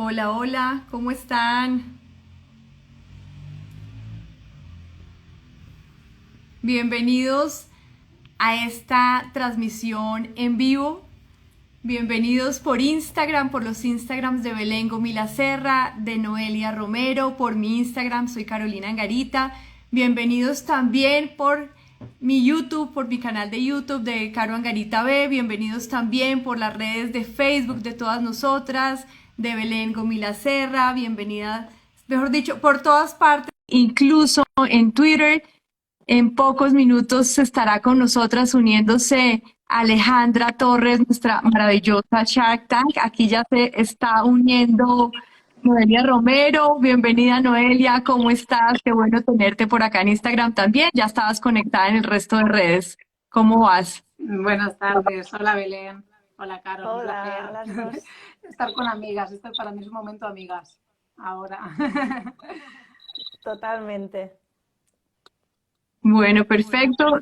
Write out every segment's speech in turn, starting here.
Hola, hola, ¿cómo están? Bienvenidos a esta transmisión en vivo. Bienvenidos por Instagram, por los Instagrams de Belén Gomila Serra, de Noelia Romero, por mi Instagram, soy Carolina Angarita. Bienvenidos también por mi YouTube, por mi canal de YouTube de Caro Angarita B. Bienvenidos también por las redes de Facebook de todas nosotras, de Belén Gomila Serra. Bienvenida, mejor dicho, por todas partes, incluso en Twitter. En pocos minutos estará con nosotras uniéndose Alejandra Torres, nuestra maravillosa Shark Tank. Aquí ya se está uniendo Noelia Romero. Bienvenida, Noelia, ¿cómo estás? Qué bueno tenerte por acá en Instagram también. Ya estabas conectada en el resto de redes. ¿Cómo vas? Buenas tardes, hola Belén, hola Carol, un Hola a placer las dos. estar con amigas, esto para mí es un momento amigas, ahora. Totalmente. Bueno, perfecto.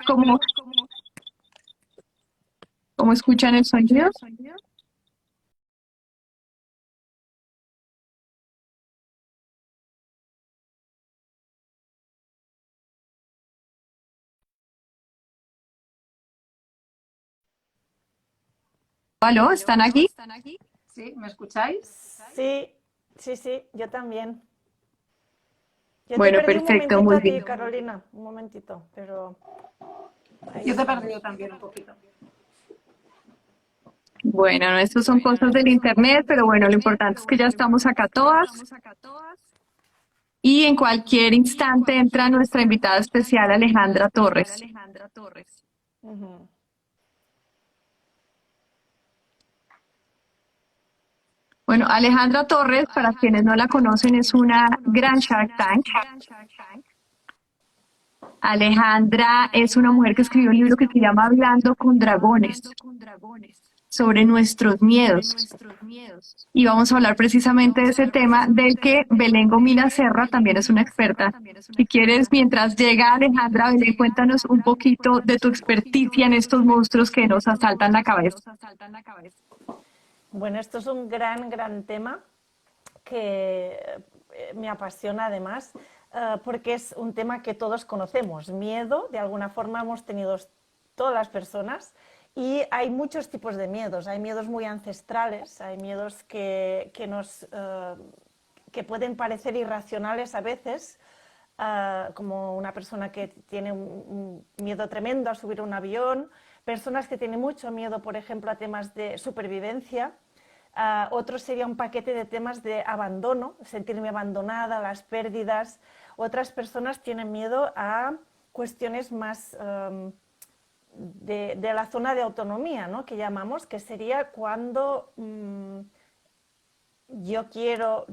¿Cómo escuchan el sonido? ¿Aló? ¿Están aquí? ¿Sí? ¿Me escucháis? Sí, sí, yo también. Yo te Bueno, perdí un perfecto, momentito muy a ti, bien. Carolina, un momentito, pero ahí Yo te he perdido estamos. también un poquito. Bueno, no, estos son cosas del internet, pero bueno, lo importante es que ya estamos acá todas. Y en cualquier instante entra nuestra invitada especial, Alejandra Torres. Ujú. Bueno, Alejandra Torres, para quienes no la conocen, es una gran Shark Tank. Alejandra es una mujer que escribió un libro que se llama Hablando con Dragones, sobre nuestros miedos. Y vamos a hablar precisamente de ese tema del que Belén Gomila Serra también es una experta. Si quieres, mientras llega Alejandra, Belén, cuéntanos un poquito de tu experticia en estos monstruos que nos asaltan la cabeza. Bueno, esto es un gran tema que me apasiona además, porque es un tema que todos conocemos. Miedo, de alguna forma hemos tenido todas las personas, y hay muchos tipos de miedos. Hay miedos muy ancestrales, hay miedos que pueden parecer irracionales a veces, como una persona que tiene un miedo tremendo a subir a un avión, personas que tienen mucho miedo, por ejemplo, a temas de supervivencia. Otro sería un paquete de temas de abandono, sentirme abandonada, las pérdidas. Otras personas tienen miedo a cuestiones más de la zona de autonomía, ¿no?, que llamamos, que sería cuando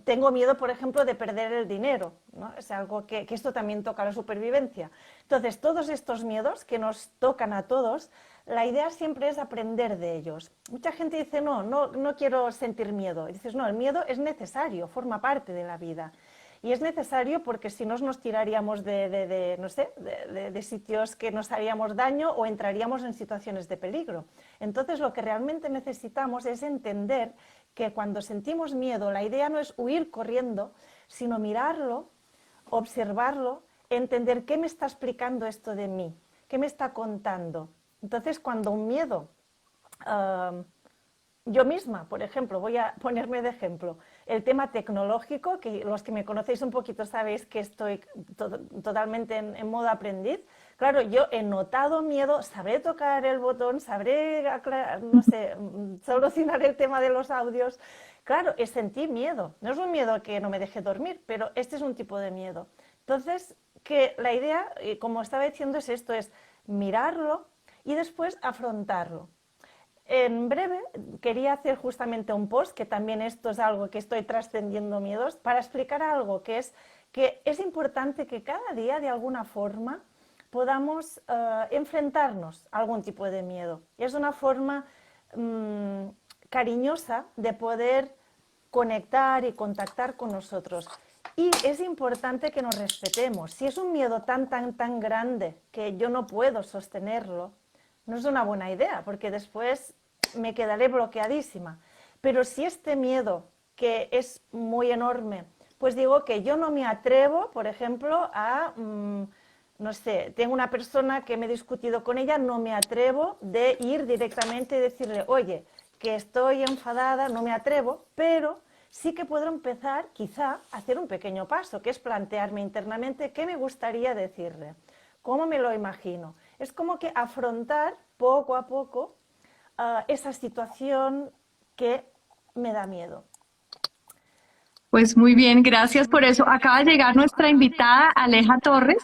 tengo miedo, por ejemplo, de perder el dinero, ¿no? Es algo que esto también toca la supervivencia. Entonces, todos estos miedos que nos tocan a todos, la idea siempre es aprender de ellos. Mucha gente dice, no quiero sentir miedo. Y dices, no, el miedo es necesario, forma parte de la vida. Y es necesario porque si no nos tiraríamos no sé, de sitios que nos haríamos daño o entraríamos en situaciones de peligro. Entonces, lo que realmente necesitamos es entender que cuando sentimos miedo, la idea no es huir corriendo, sino mirarlo, observarlo, entender qué me está explicando esto de mí, qué me está contando. Entonces, cuando un miedo, yo misma, por ejemplo, voy a ponerme de ejemplo, el tema tecnológico, que los que me conocéis un poquito sabéis que estoy totalmente en modo aprendiz. Claro, yo he notado miedo, sabré tocar el botón, sabré, no sé, solucionar el tema de los audios. Claro, sentí miedo. No es un miedo que no me deje dormir, pero este es un tipo de miedo. Entonces, que la idea, como estaba diciendo, es esto, es mirarlo y después afrontarlo. En breve quería hacer justamente un post, que también esto es algo que estoy trascendiendo miedos, para explicar algo que es importante que cada día de alguna forma podamos enfrentarnos a algún tipo de miedo. Y es una forma cariñosa de poder conectar y contactar con nosotros. Y es importante que nos respetemos. Si es un miedo tan grande que yo no puedo sostenerlo, no es una buena idea, porque después me quedaré bloqueadísima. Pero si este miedo que es muy enorme. Pues digo que yo no me atrevo, por ejemplo, no sé, tengo una persona que me he discutido con ella, no me atrevo de ir directamente y decirle, oye, que estoy enfadada, no me atrevo, pero sí que puedo empezar quizá a hacer un pequeño paso, que es plantearme internamente qué me gustaría decirle, cómo me lo imagino. Es como que afrontar poco a poco esa situación que me da miedo. Pues muy bien, gracias por eso. Acaba de llegar nuestra invitada Aleja Torres.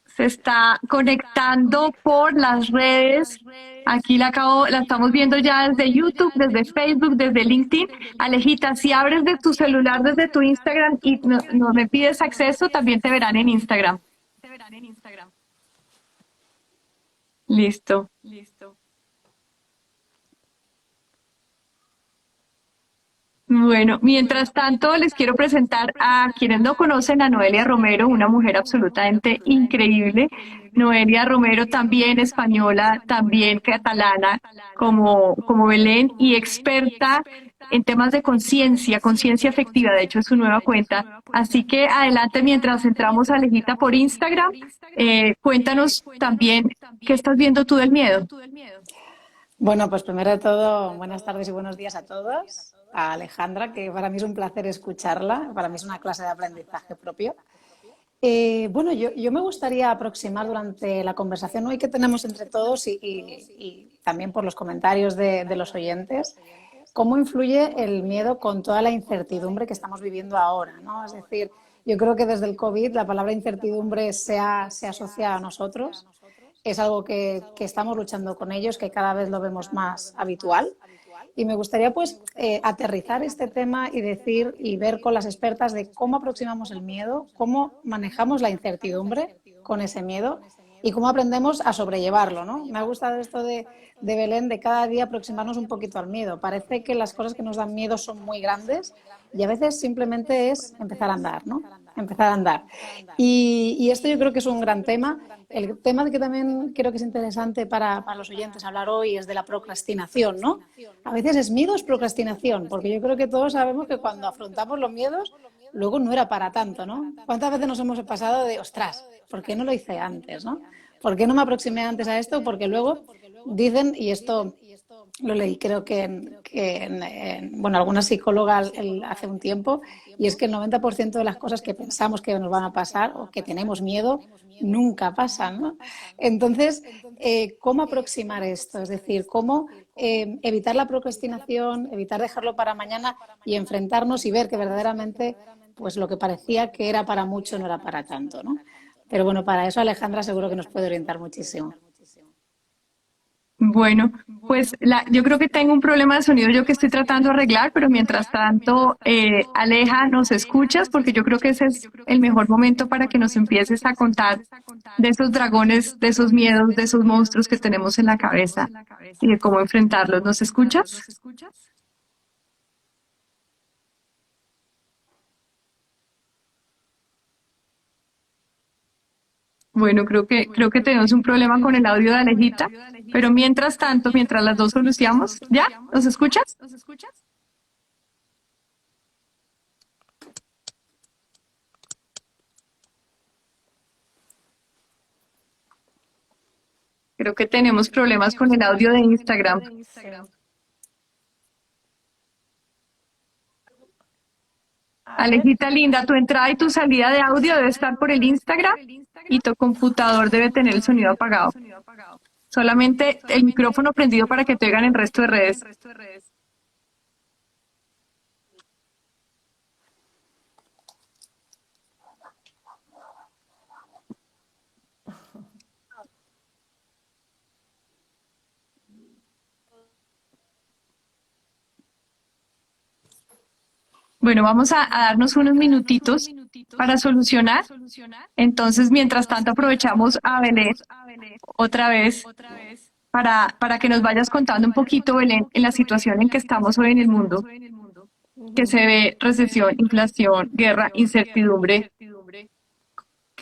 Se está conectando por las redes. Aquí la estamos viendo ya desde YouTube, desde Facebook, desde LinkedIn. Alejita, si abres de tu celular desde tu Instagram y no me pides acceso, también te verán en Instagram. Listo. Bueno, mientras tanto les quiero presentar a quienes no conocen a Noelia Romero, una mujer absolutamente increíble. Noelia Romero también española, también catalana, como Belén, y experta en temas de conciencia, conciencia afectiva, de hecho es su nueva cuenta. Así que adelante mientras entramos a Alejita por Instagram, cuéntanos también qué estás viendo tú del miedo. Bueno, pues primero de todo, buenas tardes y buenos días a todos. A Alejandra, que para mí es un placer escucharla, para mí es una clase de aprendizaje propio. Bueno, yo me gustaría aproximar durante la conversación hoy que tenemos entre todos y también por los comentarios de los oyentes, cómo influye el miedo con toda la incertidumbre que estamos viviendo ahora, ¿no? Es decir, yo creo que desde el COVID la palabra incertidumbre se asocia a nosotros. Es algo que estamos luchando con ellos, que cada vez lo vemos más habitual. Y me gustaría pues aterrizar este tema y decir y ver con las expertas de cómo aproximamos el miedo, cómo manejamos la incertidumbre con ese miedo y cómo aprendemos a sobrellevarlo, ¿no? Me ha gustado esto de Belén, de cada día aproximarnos un poquito al miedo. Parece que las cosas que nos dan miedo son muy grandes y a veces simplemente es empezar a andar, ¿no? Empezar a andar. Y esto yo creo que es un gran tema. El tema que también creo que es interesante para los oyentes hablar hoy es de la procrastinación, ¿no? A veces es miedo, es procrastinación, porque yo creo que todos sabemos que cuando afrontamos los miedos, luego no era para tanto, ¿no? ¿Cuántas veces nos hemos pasado de, ostras, ¿por qué no lo hice antes, no? ¿Por qué no me aproximé antes a esto? Porque luego dicen, y esto lo leí creo que bueno, alguna psicóloga hace un tiempo, y es que el 90% de las cosas que pensamos que nos van a pasar o que tenemos miedo nunca pasan, ¿no? Entonces, ¿cómo aproximar esto? Es decir, ¿cómo evitar la procrastinación, evitar dejarlo para mañana y enfrentarnos y ver que verdaderamente pues lo que parecía que era para mucho no era para tanto, ¿no? Pero bueno, para eso Alejandra seguro que nos puede orientar muchísimo. Bueno, pues yo creo que tengo un problema de sonido yo que estoy tratando de arreglar, pero mientras tanto, Aleja, nos escuchas porque yo creo que ese es el mejor momento para que nos empieces a contar de esos dragones, de esos miedos, de esos monstruos que tenemos en la cabeza y de cómo enfrentarlos. ¿Nos escuchas? Bueno, creo que tenemos un problema con el audio de Alejita, pero mientras tanto, mientras las dos solucionamos, ¿ya? ¿Nos escuchas? Creo que tenemos problemas con el audio de Instagram. Sí. Alejita linda, tu entrada y tu salida de audio debe estar por el Instagram y tu computador debe tener el sonido apagado. Solamente el micrófono prendido para que te oigan el resto de redes. Bueno, vamos a darnos unos minutitos para solucionar. Entonces, mientras tanto, aprovechamos a Belén otra vez para que nos vayas contando un poquito, Belén, en la situación en que estamos hoy en el mundo, que se ve recesión, inflación, guerra, incertidumbre.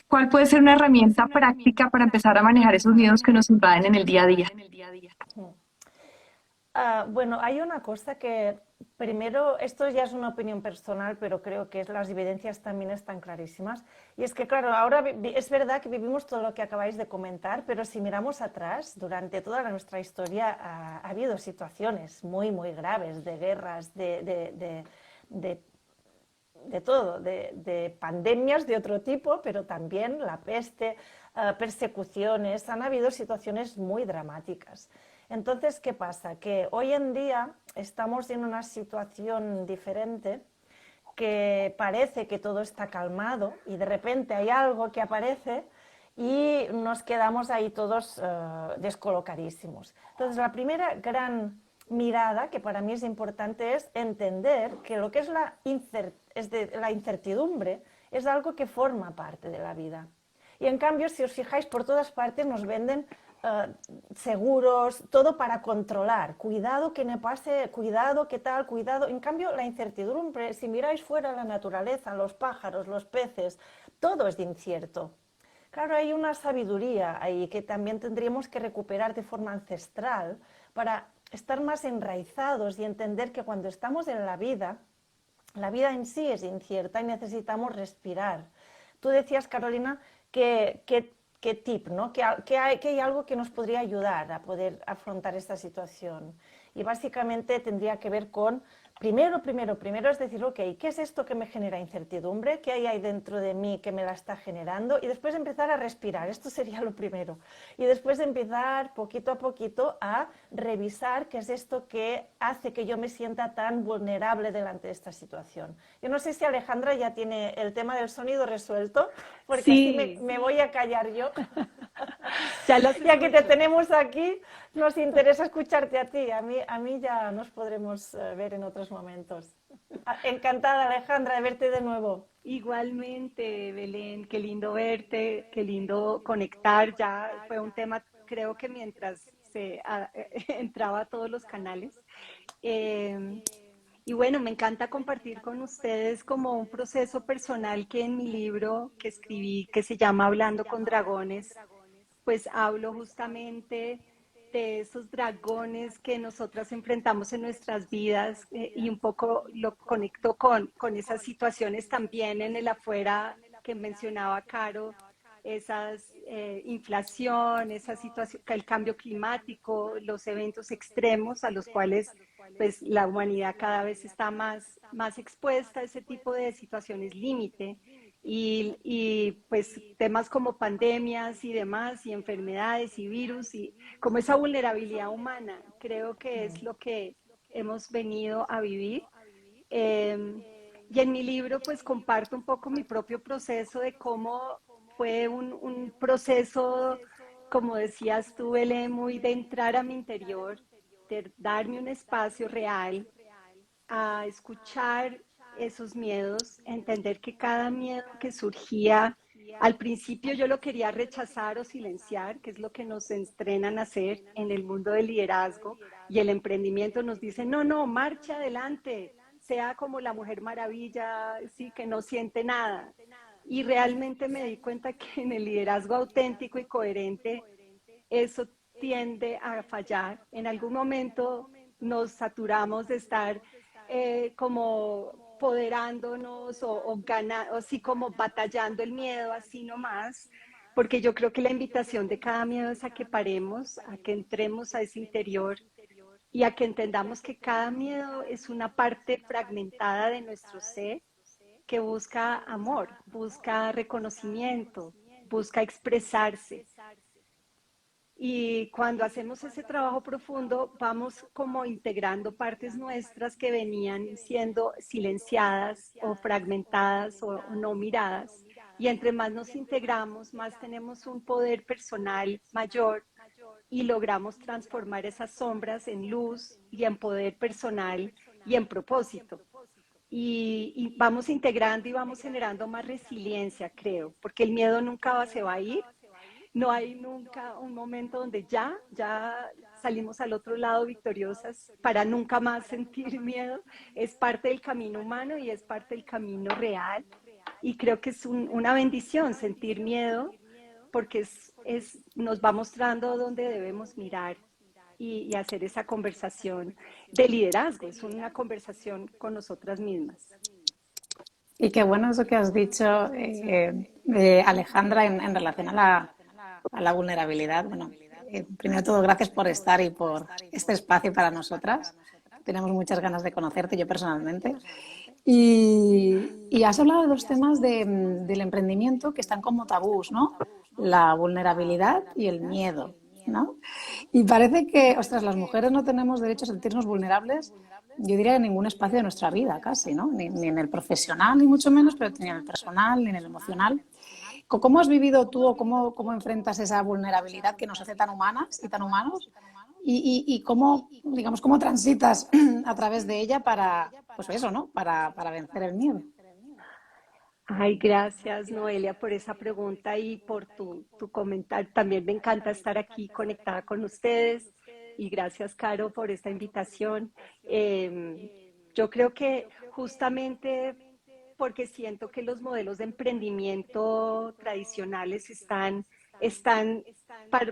¿Cuál puede ser una herramienta práctica para empezar a manejar esos miedos que nos invaden en el día a día? Bueno, hay una cosa que, primero, esto ya es una opinión personal, pero creo que las evidencias también están clarísimas. Y es que, claro, ahora es verdad que vivimos todo lo que acabáis de comentar, pero si miramos atrás, durante toda nuestra historia ha habido situaciones muy, muy graves de guerras, de de todo, de pandemias de otro tipo, pero también la peste, persecuciones, han habido situaciones muy dramáticas. Entonces, ¿qué pasa? Que hoy en día estamos en una situación diferente, que parece que todo está calmado y de repente hay algo que aparece y nos quedamos ahí todos descolocadísimos. Entonces, la primera gran mirada que para mí es importante es entender que lo que es la incertidumbre es algo que forma parte de la vida. Y en cambio, si os fijáis, por todas partes nos venden seguros, todo para controlar. Cuidado que me pase, cuidado que tal, cuidado. En cambio, la incertidumbre, si miráis fuera la naturaleza, los pájaros, los peces, todo es incierto. Claro, hay una sabiduría ahí que también tendríamos que recuperar de forma ancestral para estar más enraizados y entender que cuando estamos en la vida en sí es incierta y necesitamos respirar. Tú decías, Carolina, que tip, ¿no? Que hay algo que nos podría ayudar a poder afrontar esta situación. Y básicamente tendría que ver con, primero es decir, ok, ¿qué es esto que me genera incertidumbre? ¿Qué hay ahí dentro de mí que me la está generando? Y después empezar a respirar, esto sería lo primero. Y después empezar poquito a poquito a revisar qué es esto que hace que yo me sienta tan vulnerable delante de esta situación. Yo no sé si Alejandra ya tiene el tema del sonido resuelto, porque así Sí, me voy a callar yo. ya los Ya que te escucho. tenemos aquí, nos interesa escucharte a ti. A mí ya nos podremos ver en otros momentos. Encantada, Alejandra, de verte de nuevo. Igualmente, Belén, qué lindo verte, qué lindo conectar. Ya fue un tema, creo que mientras entraba a todos los canales. Eh, y bueno, me encanta compartir con ustedes como un proceso personal que en mi libro que escribí, que se llama Hablando con Dragones, pues hablo justamente de esos dragones que nosotras enfrentamos en nuestras vidas y un poco lo conecto con esas situaciones también en el afuera que mencionaba Caro, esas inflación, esa situación, el cambio climático, los eventos extremos a los cuales pues la humanidad cada vez está más expuesta a ese tipo de situaciones límite pues temas como pandemias y demás, y enfermedades y virus, y como esa vulnerabilidad humana, creo que es lo que hemos venido a vivir. Eh, y en mi libro pues comparto un poco mi propio proceso de cómo fue un proceso, como decías tú, Belén, muy de entrar a mi interior, de darme un espacio real a escuchar esos miedos, a entender que cada miedo que surgía, al principio yo lo quería rechazar o silenciar, que es lo que nos entrenan a hacer en el mundo del liderazgo y el emprendimiento. Nos dicen, no, no, marcha adelante, sea como la Mujer Maravilla, sí, que no siente nada. Y realmente me di cuenta que en el liderazgo auténtico y coherente, eso tiende a fallar. En algún momento nos saturamos de estar como poderándonos o así como batallando el miedo, así nomás, porque yo creo que la invitación de cada miedo es a que paremos, a que entremos a ese interior y a que entendamos que cada miedo es una parte fragmentada de nuestro ser que busca amor, busca reconocimiento, busca expresarse. Y cuando hacemos ese trabajo profundo, vamos como integrando partes nuestras que venían siendo silenciadas o fragmentadas o no miradas. Y entre más nos integramos, más tenemos un poder personal mayor y logramos transformar esas sombras en luz y en poder personal y en propósito. Y vamos integrando y vamos generando más resiliencia, creo, porque el miedo nunca se va a ir. No hay nunca un momento donde ya salimos al otro lado victoriosas para nunca más sentir miedo. Es parte del camino humano y es parte del camino real. Y creo que es una bendición sentir miedo porque nos va mostrando dónde debemos mirar. y hacer esa conversación de liderazgo. Es una conversación con nosotras mismas. Y qué bueno eso que has dicho, Alejandra, en relación a la vulnerabilidad. Bueno, primero de todo, gracias por estar y por este espacio para nosotras. Tenemos muchas ganas de conocerte, yo personalmente. Y has hablado de dos temas del emprendimiento que están como tabús, ¿no? La vulnerabilidad y el miedo, ¿no? Y parece que, ostras, las mujeres no tenemos derecho a sentirnos vulnerables, yo diría en ningún espacio de nuestra vida, casi, ¿no? Ni en el profesional, ni mucho menos, pero ni en el personal, ni en el emocional. ¿Cómo has vivido tú o cómo enfrentas esa vulnerabilidad que nos hace tan humanas y tan humanos? Y cómo, digamos, cómo transitas a través de ella para, pues eso, ¿no? Para vencer el miedo. Ay, gracias Noelia por esa pregunta y por tu comentario. También me encanta estar aquí conectada con ustedes y gracias Caro por esta invitación. Yo creo que justamente porque siento que los modelos de emprendimiento tradicionales están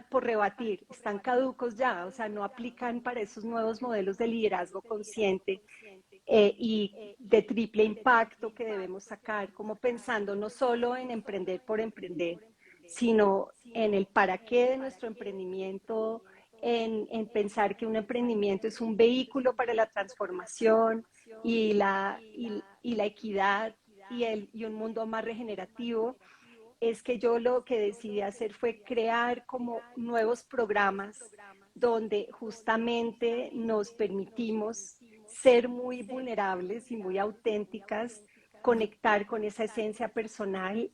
por rebatir, están caducos ya, o sea, no aplican para esos nuevos modelos de liderazgo consciente y de triple impacto que debemos sacar, como pensando no solo en emprender por emprender, sino en el para qué de nuestro emprendimiento, en pensar que un emprendimiento es un vehículo para la transformación y la equidad y un mundo más regenerativo. Es que yo lo que decidí hacer fue crear como nuevos programas donde justamente nos permitimos ser muy vulnerables y muy auténticas, conectar con esa esencia personal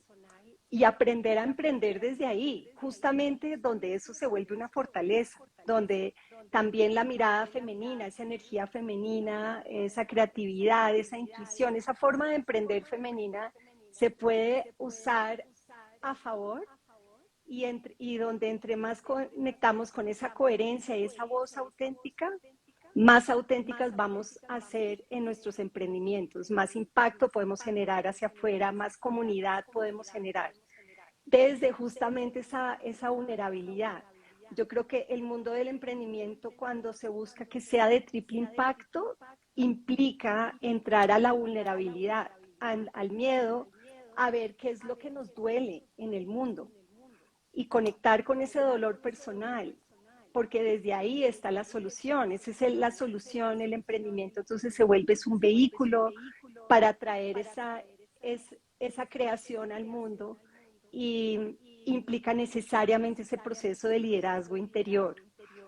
y aprender a emprender desde ahí, justamente donde eso se vuelve una fortaleza, donde también la mirada femenina, esa energía femenina, esa creatividad, esa intuición, esa forma de emprender femenina se puede usar a favor y donde entre más conectamos con esa coherencia y esa voz auténtica, más auténticas vamos a ser en nuestros emprendimientos, más impacto podemos generar hacia afuera, más comunidad podemos generar desde justamente esa vulnerabilidad. Yo creo que el mundo del emprendimiento, cuando se busca que sea de triple impacto, implica entrar a la vulnerabilidad, al miedo, a ver qué es lo que nos duele en el mundo y conectar con ese dolor personal, porque desde ahí está la solución, esa es la solución, el emprendimiento, entonces se vuelve un vehículo para traer esa creación al mundo y implica necesariamente ese proceso de liderazgo interior.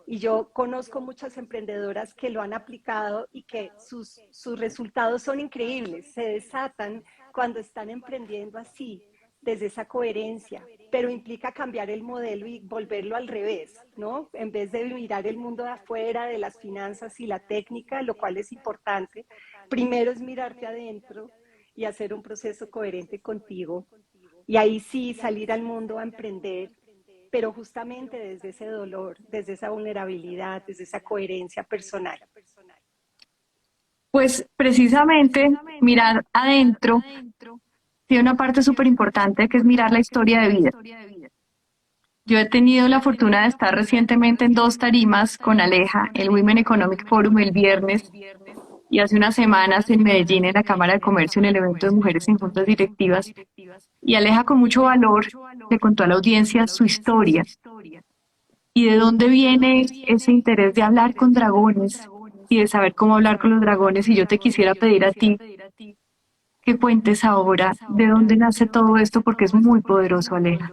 Y yo conozco muchas emprendedoras que lo han aplicado y que sus resultados son increíbles, se desatan cuando están emprendiendo así, desde esa coherencia, pero implica cambiar el modelo y volverlo al revés, ¿no? En vez de mirar el mundo de afuera, de las finanzas y la técnica, lo cual es importante, primero es mirarte adentro y hacer un proceso coherente contigo. Y ahí sí salir al mundo a emprender, pero justamente desde ese dolor, desde esa vulnerabilidad, desde esa coherencia personal. Pues precisamente mirar adentro tiene una parte súper importante que es mirar la historia de vida. Yo he tenido la fortuna de estar recientemente en dos tarimas con Aleja, el Women Economic Forum el viernes y hace unas semanas en Medellín en la Cámara de Comercio en el evento de mujeres en juntas directivas. Y Aleja con mucho valor le contó a la audiencia su historia y de dónde viene ese interés de hablar con dragones y de saber cómo hablar con los dragones. Y yo te quisiera pedir a ti que cuentes ahora de dónde nace todo esto porque es muy poderoso, Aleja.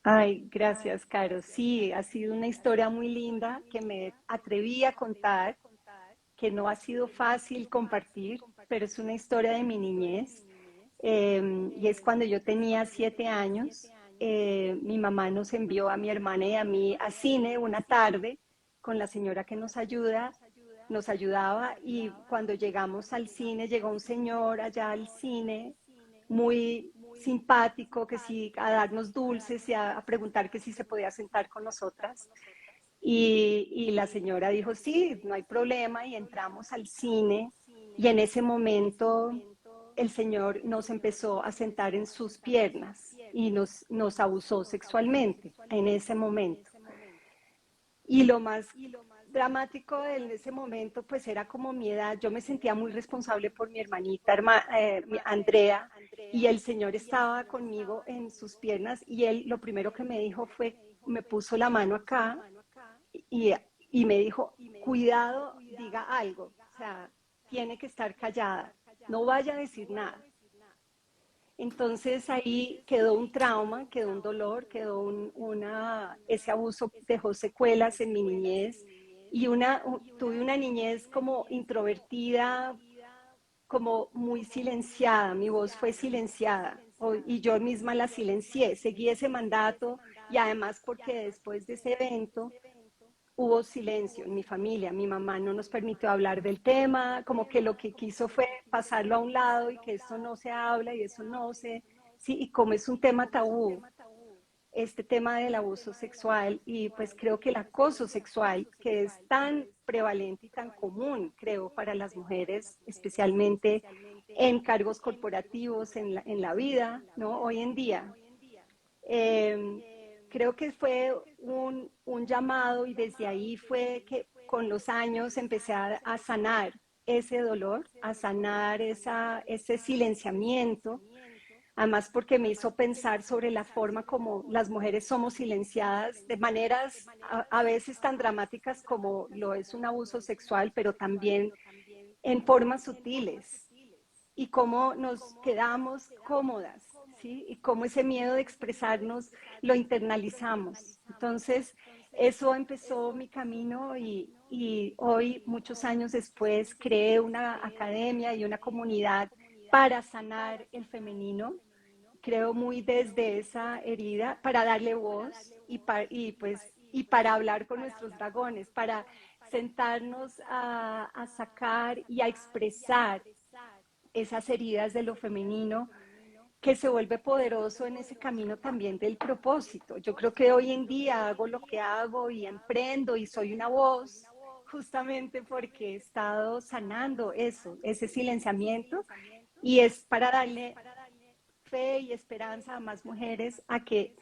Ay, gracias, Caro. Sí, ha sido una historia muy linda que me atreví a contar, que no ha sido fácil compartir, pero es una historia de mi niñez. Y es cuando yo tenía 7 años, mi mamá nos envió a mi hermana y a mí a cine una tarde con la señora que nos ayudaba y cuando llegamos al cine, llegó un señor allá al cine muy simpático, que sí, a darnos dulces y a preguntar que si se podía sentar con nosotras. Y la señora dijo, sí, no hay problema, y entramos al cine y en ese momento el señor nos empezó a sentar en sus piernas y nos abusó sexualmente en ese momento. Y lo más dramático en ese momento, pues era como mi edad. Yo me sentía muy responsable por mi hermanita, Andrea, y el Señor estaba conmigo en sus piernas y él lo primero que me dijo fue, me puso la mano acá y, y me dijo, cuidado, diga algo, o sea, tiene que estar callada, no vaya a decir nada. Entonces ahí quedó un trauma, quedó un dolor, quedó ese abuso dejó secuelas en mi niñez y tuve una niñez como introvertida, como muy silenciada, mi voz fue silenciada y yo misma la silencié, seguí ese mandato y además porque después de ese evento hubo silencio en mi familia, mi mamá no nos permitió hablar del tema, como que lo que quiso fue pasarlo a un lado y que esto no se habla y eso no se, sí, y como es un tema tabú, este tema del abuso sexual y pues creo que el acoso sexual, que es tan prevalente y tan común, creo, para las mujeres, especialmente en cargos corporativos, en la vida, ¿no? Hoy en día. Creo que fue un llamado y desde ahí fue que con los años empecé a sanar ese dolor, a sanar ese silenciamiento, además porque me hizo pensar sobre la forma como las mujeres somos silenciadas de maneras a veces tan dramáticas como lo es un abuso sexual, pero también en formas sutiles y cómo nos quedamos cómodas, ¿sí? Y cómo ese miedo de expresarnos lo internalizamos. Entonces, eso empezó mi camino y hoy, muchos años después, creé una academia y una comunidad para sanar el femenino. Creo muy desde esa herida para darle voz y para hablar con nuestros dragones, para sentarnos a sacar y a expresar esas heridas de lo femenino que se vuelve poderoso en ese camino también del propósito. Yo creo que hoy en día hago lo que hago y emprendo y soy una voz justamente porque he estado sanando eso, ese silenciamiento y es para darle fe y esperanza a más mujeres a que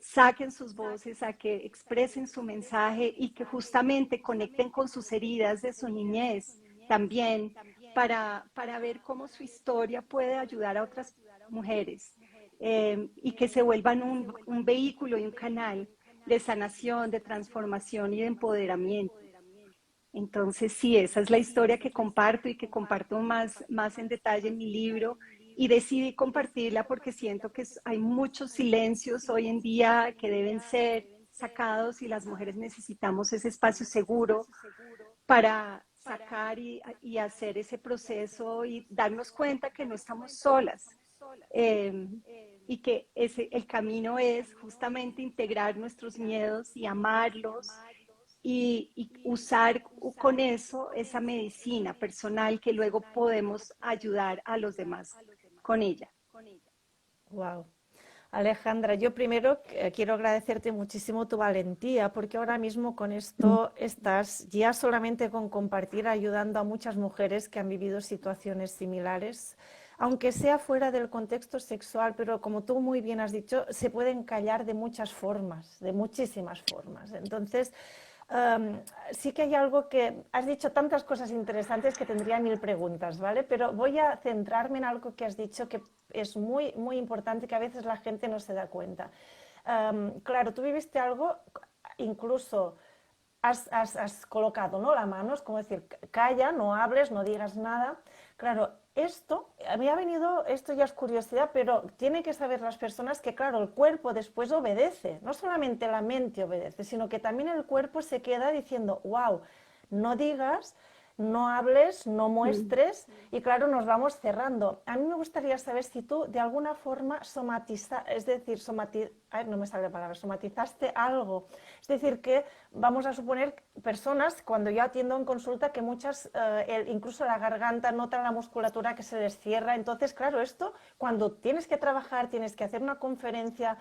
saquen sus voces, a que expresen su mensaje y que justamente conecten con sus heridas de su niñez también para ver cómo su historia puede ayudar a otras mujeres y que se vuelvan un vehículo y un canal de sanación, de transformación y de empoderamiento. Entonces, sí, esa es la historia que comparto y que comparto más en detalle en mi libro y decidí compartirla porque siento que hay muchos silencios hoy en día que deben ser sacados y las mujeres necesitamos ese espacio seguro para sacar y hacer ese proceso y darnos cuenta que no estamos solas eh, y que el camino es justamente integrar nuestros miedos y amarlos y usar con eso esa medicina personal que luego podemos ayudar a los demás con ella. Wow. Alejandra, yo primero quiero agradecerte muchísimo tu valentía, porque ahora mismo con esto estás ya solamente con compartir ayudando a muchas mujeres que han vivido situaciones similares, aunque sea fuera del contexto sexual, pero como tú muy bien has dicho, se pueden callar de muchas formas, de muchísimas formas. Entonces, sí que hay algo que has dicho tantas cosas interesantes que tendría 1000 preguntas, ¿vale? Pero voy a centrarme en algo que has dicho que es muy, muy importante, que a veces la gente no se da cuenta. Claro, tú viviste algo, incluso has colocado, ¿no?, la mano, es como decir, calla, no hables, no digas nada. Claro, a mí ha venido, esto ya es curiosidad, pero tienen que saber las personas que, claro, el cuerpo después obedece, no solamente la mente obedece, sino que también el cuerpo se queda diciendo, wow, no digas, no hables, no muestres, y claro, nos vamos cerrando. A mí me gustaría saber si tú de alguna forma somatizaste algo. Es decir, que vamos a suponer personas, cuando yo atiendo en consulta, que muchas, incluso la garganta, notan la musculatura que se les cierra. Entonces, claro, esto, cuando tienes que trabajar, tienes que hacer una conferencia,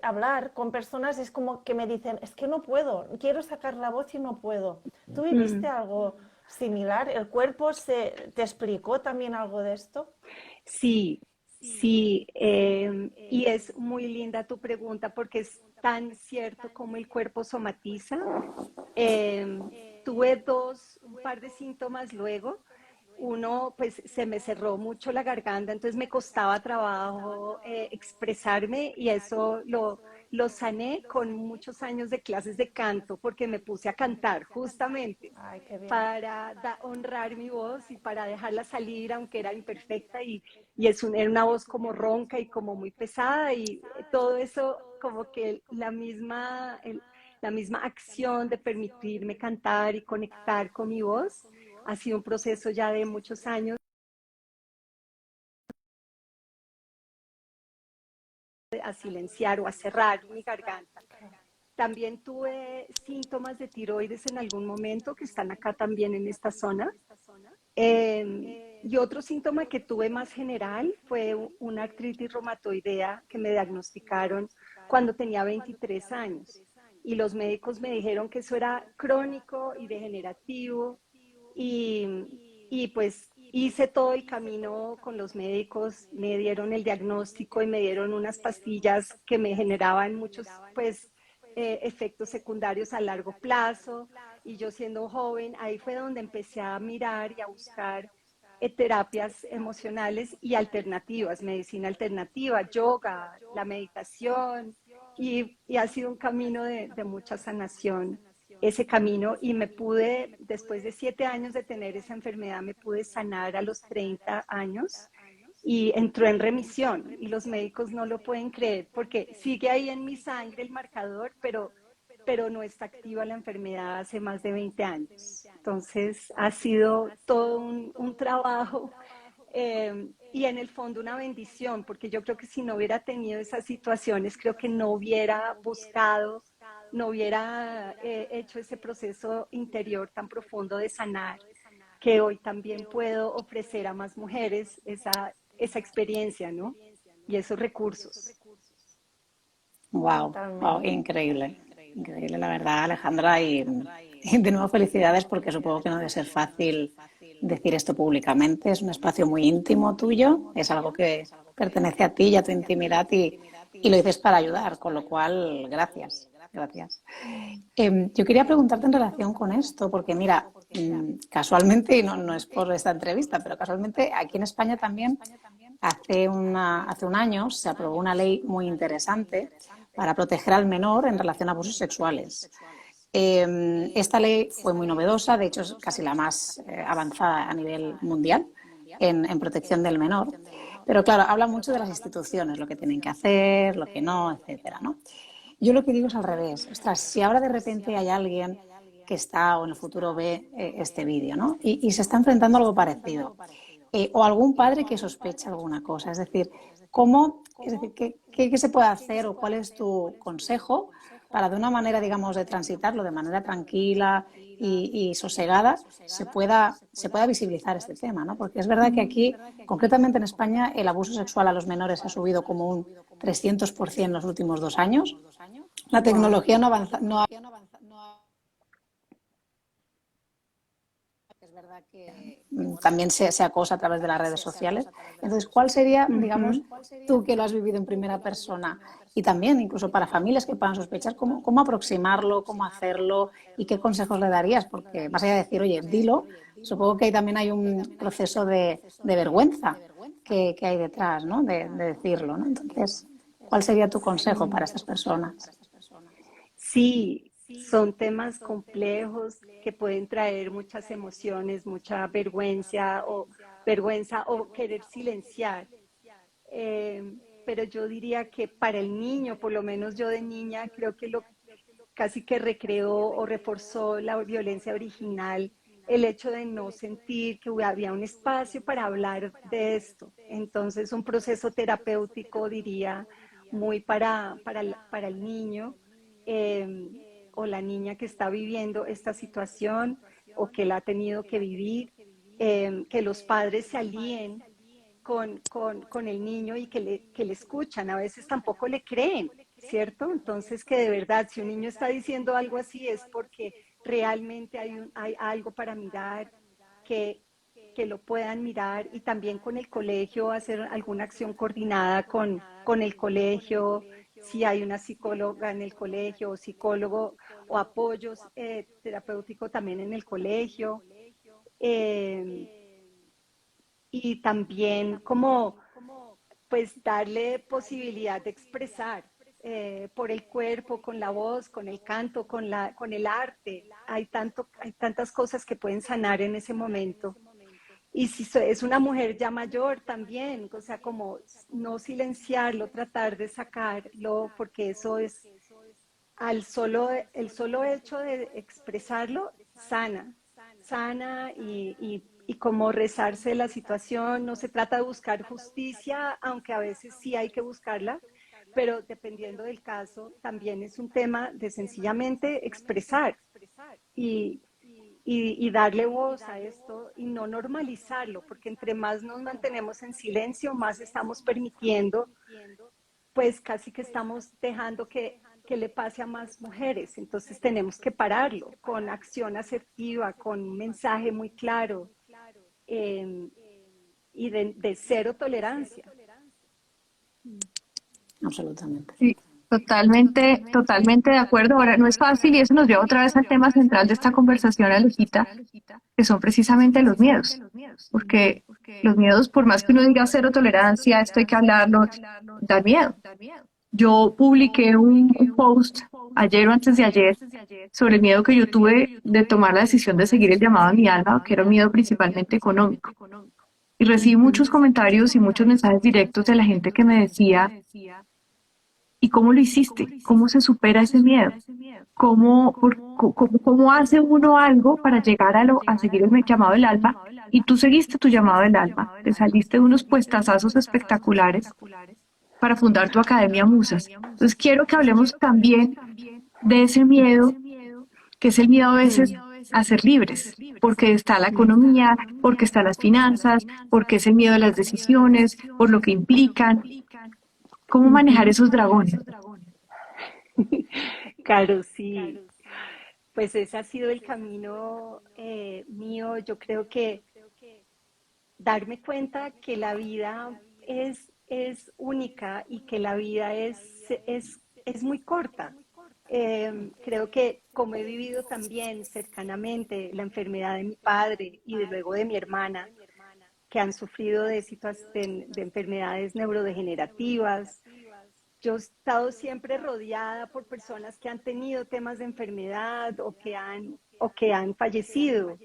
hablar con personas, es como que me dicen, es que no puedo, quiero sacar la voz y no puedo. ¿Tú viviste algo similar? ¿El cuerpo te explicó también algo de esto? Sí, sí, y es muy linda tu pregunta porque tan cierto como el cuerpo somatiza. Tuve un par de síntomas luego. Uno, pues se me cerró mucho la garganta, entonces me costaba trabajo expresarme y eso lo sané con muchos años de clases de canto porque me puse a cantar justamente Ay, qué bien. para honrar mi voz y para dejarla salir aunque era imperfecta y era una voz como ronca y como muy pesada y todo eso como que la misma acción de permitirme cantar y conectar con mi voz ha sido un proceso ya de muchos años a silenciar o a cerrar mi garganta. También tuve síntomas de tiroides en algún momento que están acá también en esta zona. Y otro síntoma que tuve más general fue una artritis reumatoidea que me diagnosticaron cuando tenía 23 años. Y los médicos me dijeron que eso era crónico y degenerativo. Y pues hice todo el camino con los médicos, me dieron el diagnóstico y me dieron unas pastillas que me generaban muchos pues efectos secundarios a largo plazo y yo siendo joven, ahí fue donde empecé a mirar y a buscar terapias emocionales y alternativas, medicina alternativa, yoga, la meditación y ha sido un camino de mucha sanación ese camino y me pude, después de 7 años de tener esa enfermedad, me pude sanar a los 30 años y entró en remisión y los médicos no lo pueden creer porque sigue ahí en mi sangre el marcador, pero no está activa la enfermedad hace más de 20 años. Entonces ha sido todo un trabajo y en el fondo una bendición, porque yo creo que si no hubiera tenido esas situaciones, creo que no hubiera buscado, no hubiera hecho ese proceso interior tan profundo de sanar, que hoy también puedo ofrecer a más mujeres esa experiencia, ¿no? Y esos recursos. Wow, wow, Totalmente. increíble. Increíble, la verdad, Alejandra. Y de nuevo felicidades porque supongo que no debe ser fácil decir esto públicamente. Es un espacio muy íntimo tuyo, es algo que pertenece a ti y a tu intimidad y lo dices para ayudar, con lo cual, gracias, gracias. Yo quería preguntarte en relación con esto, porque mira, casualmente, y no es por esta entrevista, pero casualmente aquí en España también hace un año se aprobó una ley muy interesante para proteger al menor en relación a abusos sexuales. Esta ley fue muy novedosa, de hecho es casi la más avanzada a nivel mundial en protección del menor. Pero claro, habla mucho de las instituciones, lo que tienen que hacer, lo que no, etcétera, ¿no? Yo lo que digo es al revés. Ostras, si ahora de repente hay alguien que está o en el futuro ve este vídeo, ¿no? Y se está enfrentando a algo parecido. O algún padre que sospecha alguna cosa. Es decir, ¿qué se puede hacer o cuál es tu consejo para de una manera, digamos, de transitarlo de manera tranquila y sosegada se pueda visibilizar este tema, ¿no? Porque es verdad que aquí, concretamente en España, el abuso sexual a los menores ha subido como un 300% en los últimos 2 años. La Wow. tecnología no avanza, no es verdad que también se acosa a través de las redes sociales. Entonces, ¿cuál sería, digamos, Ujú. tú que lo has vivido en primera persona y también incluso para familias que puedan sospechar, cómo aproximarlo, cómo hacerlo y qué consejos le darías? Porque más allá de decir, oye, dilo, supongo que también hay un proceso de vergüenza que hay detrás, ¿no? De decirlo, ¿no? Entonces, ¿cuál sería tu consejo para estas personas? Sí, son temas complejos que pueden traer muchas emociones, mucha vergüenza o querer silenciar. Pero yo diría que para el niño, por lo menos yo de niña, creo que lo casi que recreó o reforzó la violencia original, el hecho de no sentir que había un espacio para hablar de esto. Entonces, un proceso terapéutico, diría, muy para el niño eh, o la niña que está viviendo esta situación o que la ha tenido que vivir, que los padres se alíen con el niño y que le escuchan. A veces tampoco le creen, ¿cierto? Entonces, que de verdad, si un niño está diciendo algo así es porque realmente hay algo para mirar, que, que lo puedan mirar y también con el colegio hacer alguna acción coordinada con el colegio si hay una psicóloga en el colegio o psicólogo o apoyos terapéutico también en el colegio. Y también como pues darle posibilidad de expresar por el cuerpo, con la voz, con el canto, con el arte. Hay tantas cosas que pueden sanar en ese momento. Y si es una mujer ya mayor también, o sea, como no silenciarlo, tratar de sacarlo, porque eso es, el solo hecho de expresarlo sana y como rezarse la situación. No se trata de buscar justicia, aunque a veces sí hay que buscarla, pero dependiendo del caso, también es un tema de sencillamente expresar y, y darle voz a esto y no normalizarlo, porque entre más nos mantenemos en silencio, más estamos permitiendo, pues casi que estamos dejando que le pase a más mujeres. Entonces tenemos que pararlo con acción asertiva, con un mensaje muy claro eh, y de cero tolerancia. Absolutamente. Sí, totalmente, totalmente de acuerdo. Ahora, no es fácil y eso nos lleva otra vez al tema central de esta conversación, Alejita, que son precisamente los miedos. Porque los miedos, por más que uno diga cero tolerancia, esto hay que hablarlo, da miedo. Yo publiqué un post ayer o antes de ayer sobre el miedo que yo tuve de tomar la decisión de seguir el llamado a mi alma, que era un miedo principalmente económico. Y recibí muchos comentarios y muchos mensajes directos de la gente que me decía, ¿y cómo lo hiciste? ¿Cómo se supera ese miedo? ¿Cómo hace uno algo para llegar a seguir el llamado del alma? Y tú seguiste tu llamado del alma, te saliste de unos puestazos espectaculares para fundar tu Academia Musas. Entonces quiero que hablemos también de ese miedo, que es el miedo a veces a ser libres, porque está la economía, porque están las finanzas, porque es el miedo a las decisiones, por lo que implican. ¿Cómo manejar esos dragones? Claro, sí. Pues ese ha sido el camino mío. Yo creo que darme cuenta que la vida es única y que la vida es muy corta. Creo que como he vivido también cercanamente la enfermedad de mi padre y de luego de mi hermana, que han sufrido de enfermedades neurodegenerativas, yo he estado siempre rodeada por personas que han tenido temas de enfermedad o que han fallecido.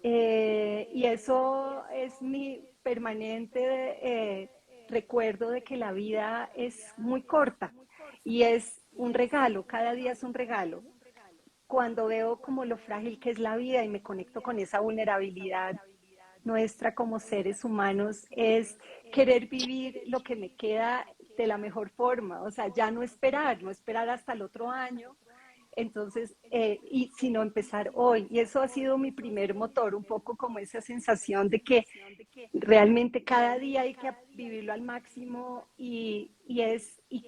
Y eso es mi permanente recuerdo de que la vida es muy corta y es un regalo, cada día es un regalo. Cuando veo como lo frágil que es la vida y me conecto con esa vulnerabilidad nuestra como seres humanos, es querer vivir lo que me queda de la mejor forma, o sea, ya no esperar hasta el otro año, entonces, y sino empezar hoy. Y eso ha sido mi primer motor, un poco como esa sensación de que realmente cada día hay que vivirlo al máximo y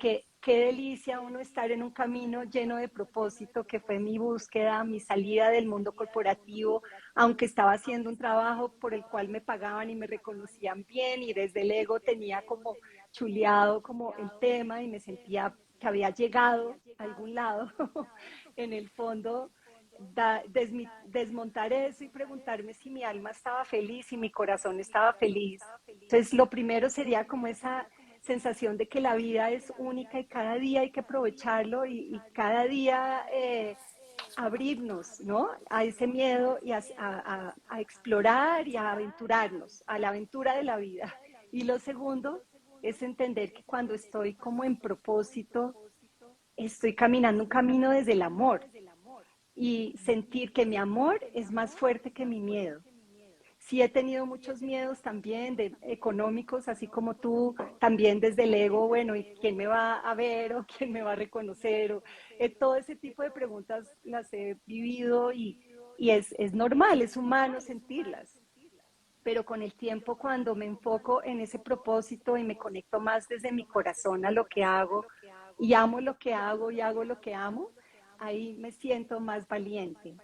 que qué delicia uno estar en un camino lleno de propósito, que fue mi búsqueda, mi salida del mundo corporativo, aunque estaba haciendo un trabajo por el cual me pagaban y me reconocían bien y desde el ego tenía como chuleado como el tema y me sentía que había llegado a algún lado. En el fondo, desmontar eso y preguntarme si mi alma estaba feliz y mi corazón estaba feliz. Entonces, lo primero sería como esa sensación de que la vida es única y cada día hay que aprovecharlo y cada día abrirnos, ¿no? A ese miedo y a explorar y a aventurarnos, a la aventura de la vida. Y lo segundo es entender que cuando estoy como en propósito, estoy caminando un camino desde el amor y sentir que mi amor es más fuerte que mi miedo. Sí he tenido muchos miedos también económicos, así como tú, también desde el ego, bueno, ¿y quién me va a ver o quién me va a reconocer? Todo ese tipo de preguntas las he vivido y es normal, es humano sentirlas. Pero con el tiempo, cuando me enfoco en ese propósito y me conecto más desde mi corazón a lo que hago y amo lo que hago y hago lo que amo, ahí me siento más valiente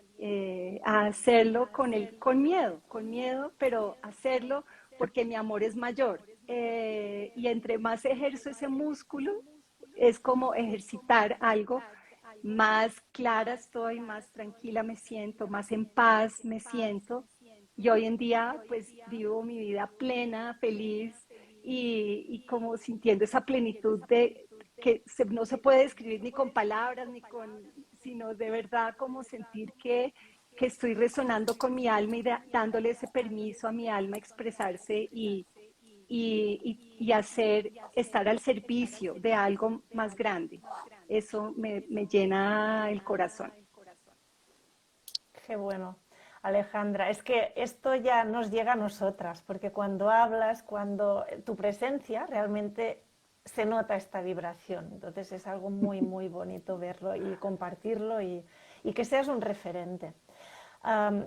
a hacerlo con miedo, pero hacerlo porque mi amor es mayor. Y entre más ejerzo ese músculo, es como ejercitar algo, más clara estoy, más tranquila me siento, más en paz me siento. Y hoy en día pues vivo mi vida plena, feliz y como sintiendo esa plenitud de que no se puede describir ni con palabras, ni con, sino de verdad como sentir que estoy resonando con mi alma y dándole ese permiso a mi alma expresarse y hacer, estar al servicio de algo más grande. Eso me llena el corazón. Qué bueno. Alejandra, es que esto ya nos llega a nosotras, porque cuando hablas, cuando tu presencia realmente se nota esta vibración. Entonces es algo muy, muy bonito verlo y compartirlo y que seas un referente. Um,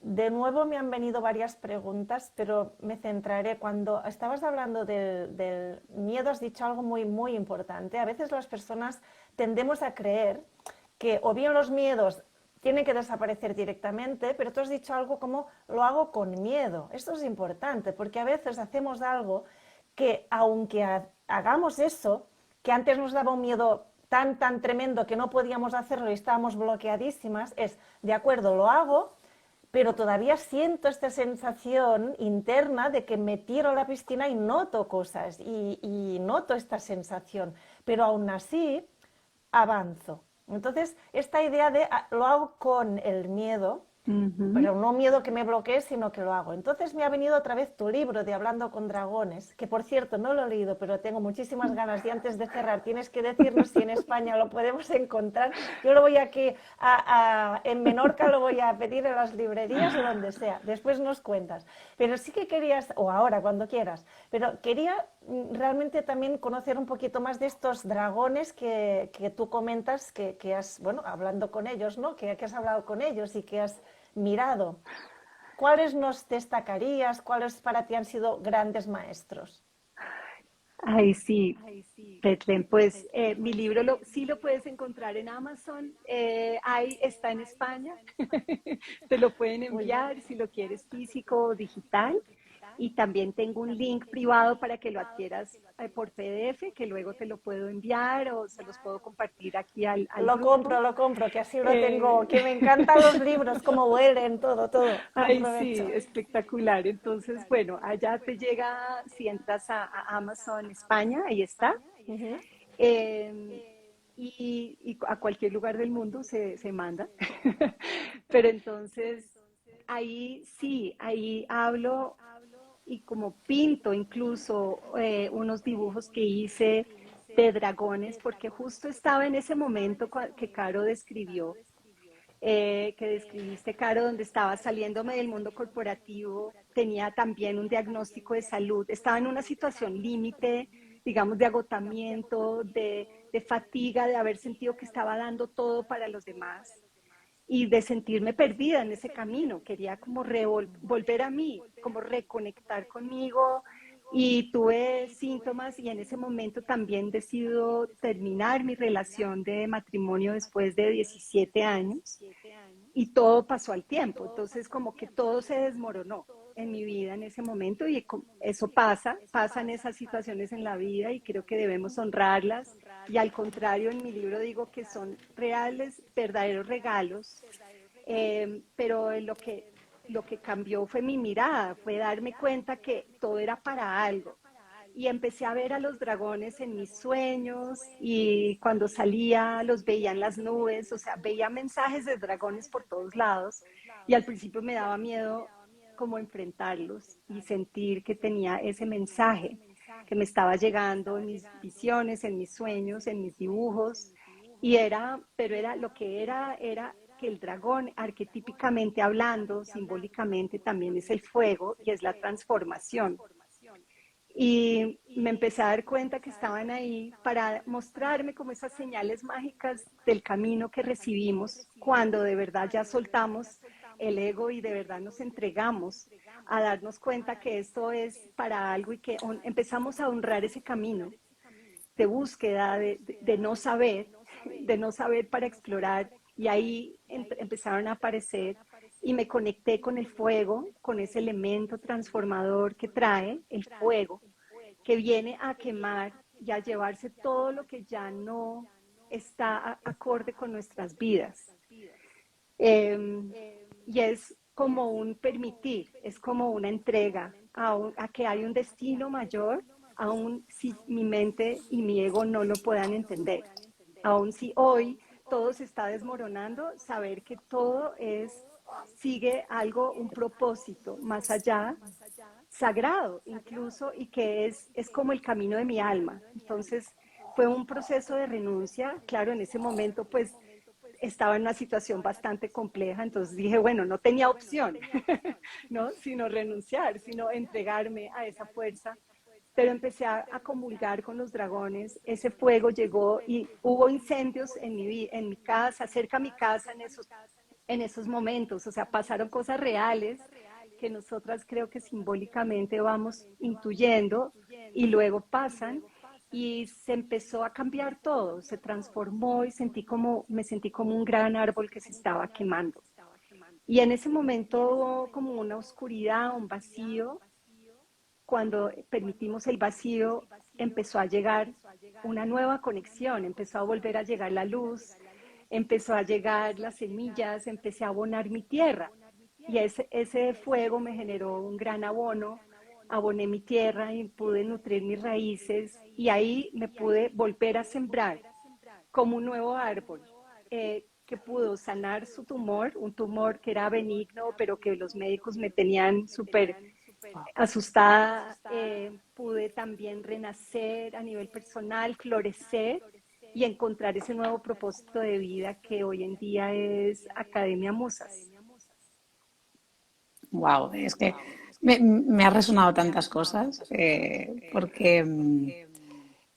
de nuevo me han venido varias preguntas, pero me centraré. Cuando estabas hablando del miedo, has dicho algo muy, muy importante. A veces las personas tendemos a creer que o bien los miedos tienen que desaparecer directamente, pero tú has dicho algo como lo hago con miedo. Esto es importante porque a veces hacemos algo que aunque hagamos eso, que antes nos daba un miedo tan, tan tremendo que no podíamos hacerlo y estábamos bloqueadísimas, es, de acuerdo, lo hago, pero todavía siento esta sensación interna de que me tiro a la piscina y noto cosas y noto esta sensación, pero aún así avanzo. Entonces, esta idea de lo hago con el miedo, pero no miedo que me bloquee, sino que lo hago. Entonces me ha venido otra vez tu libro de Hablando con Dragones, que por cierto no lo he leído, pero tengo muchísimas ganas. Y antes de cerrar, tienes que decirnos si en España lo podemos encontrar. Yo lo voy aquí, en Menorca lo voy a pedir en las librerías o donde sea. Después nos cuentas. Pero sí que querías, o ahora, cuando quieras, pero quería realmente también conocer un poquito más de estos dragones que tú comentas, que has, bueno, hablando con ellos, ¿no? Que has hablado con ellos y que has mirado. ¿Cuáles nos destacarías? ¿Cuáles para ti han sido grandes maestros? Ay, sí, Petlen, pues mi libro sí lo puedes encontrar en Amazon, ahí está en España, te lo pueden Uy, enviar si lo quieres físico o digital. Y también tengo un link privado para que lo adquieras por PDF, que luego te lo puedo enviar o se los puedo compartir aquí al grupo. lo compro, que así lo tengo, Eh, que me encantan los libros, cómo huelen, todo, todo. Ay, Aprovecho. sí, espectacular. Entonces, bueno, allá te llega, si entras a Amazon España, ahí está. Uh-huh. Eh, y a cualquier lugar del mundo se manda. Pero entonces, ahí sí, ahí hablo y como pinto incluso unos dibujos que hice de dragones, porque justo estaba en ese momento que Caro describió, que describiste, Caro, donde estaba saliéndome del mundo corporativo, tenía también un diagnóstico de salud, estaba en una situación límite, digamos, de agotamiento, de fatiga, de haber sentido que estaba dando todo para los demás y de sentirme perdida en ese camino. Quería como volver a mí, como reconectar conmigo y tuve síntomas y en ese momento también decido terminar mi relación de matrimonio después de 17 años y todo pasó al tiempo. Entonces como que todo se desmoronó en mi vida en ese momento y eso pasan esas situaciones en la vida y creo que debemos honrarlas y al contrario en mi libro digo que son reales, verdaderos regalos, pero lo que cambió fue mi mirada, fue darme cuenta que todo era para algo. Y empecé a ver a los dragones en mis sueños y cuando salía los veía en las nubes, o sea, veía mensajes de dragones por todos lados y al principio me daba miedo como enfrentarlos y sentir que tenía ese mensaje que me estaba llegando en mis visiones, en mis sueños, en mis dibujos y pero era lo que era que el dragón, arquetípicamente hablando, simbólicamente también es el fuego y es la transformación. Y me empecé a dar cuenta que estaban ahí para mostrarme como esas señales mágicas del camino que recibimos cuando de verdad ya soltamos el ego y de verdad nos entregamos a darnos cuenta que esto es para algo y que empezamos a honrar ese camino de búsqueda, de no saber para explorar. Y ahí empezaron a aparecer y me conecté con el fuego, con ese elemento transformador que trae el fuego, que viene a quemar y a llevarse todo lo que ya no está acorde con nuestras vidas. Y es como un permitir, es como una entrega a que hay un destino mayor, aun si mi mente y mi ego no lo puedan entender. Aun si hoy todo se está desmoronando, saber que todo sigue algo, un propósito más allá, sagrado incluso, y que es como el camino de mi alma. Entonces fue un proceso de renuncia. Claro, en ese momento pues estaba en una situación bastante compleja, entonces dije, bueno, no tenía opción, ¿no? Sino renunciar, sino entregarme a esa fuerza. Pero empecé a comulgar con los dragones, ese fuego llegó y hubo incendios en mi casa, cerca a mi casa en esos momentos, o sea, pasaron cosas reales que nosotras creo que simbólicamente vamos intuyendo y luego pasan y se empezó a cambiar todo, se transformó y me sentí como un gran árbol que se estaba quemando. Y en ese momento hubo como una oscuridad, un vacío. Cuando permitimos el vacío, empezó a llegar una nueva conexión, empezó a volver a llegar la luz, empezó a llegar las semillas, empecé a abonar mi tierra. Y ese fuego me generó un gran abono, aboné mi tierra y pude nutrir mis raíces y ahí me pude volver a sembrar como un nuevo árbol que pudo sanar su tumor, un tumor que era benigno, pero que los médicos me tenían súper asustada. Pude también renacer a nivel personal, florecer y encontrar ese nuevo propósito de vida que hoy en día es Academia Musas. Wow, es que me ha resonado tantas cosas, porque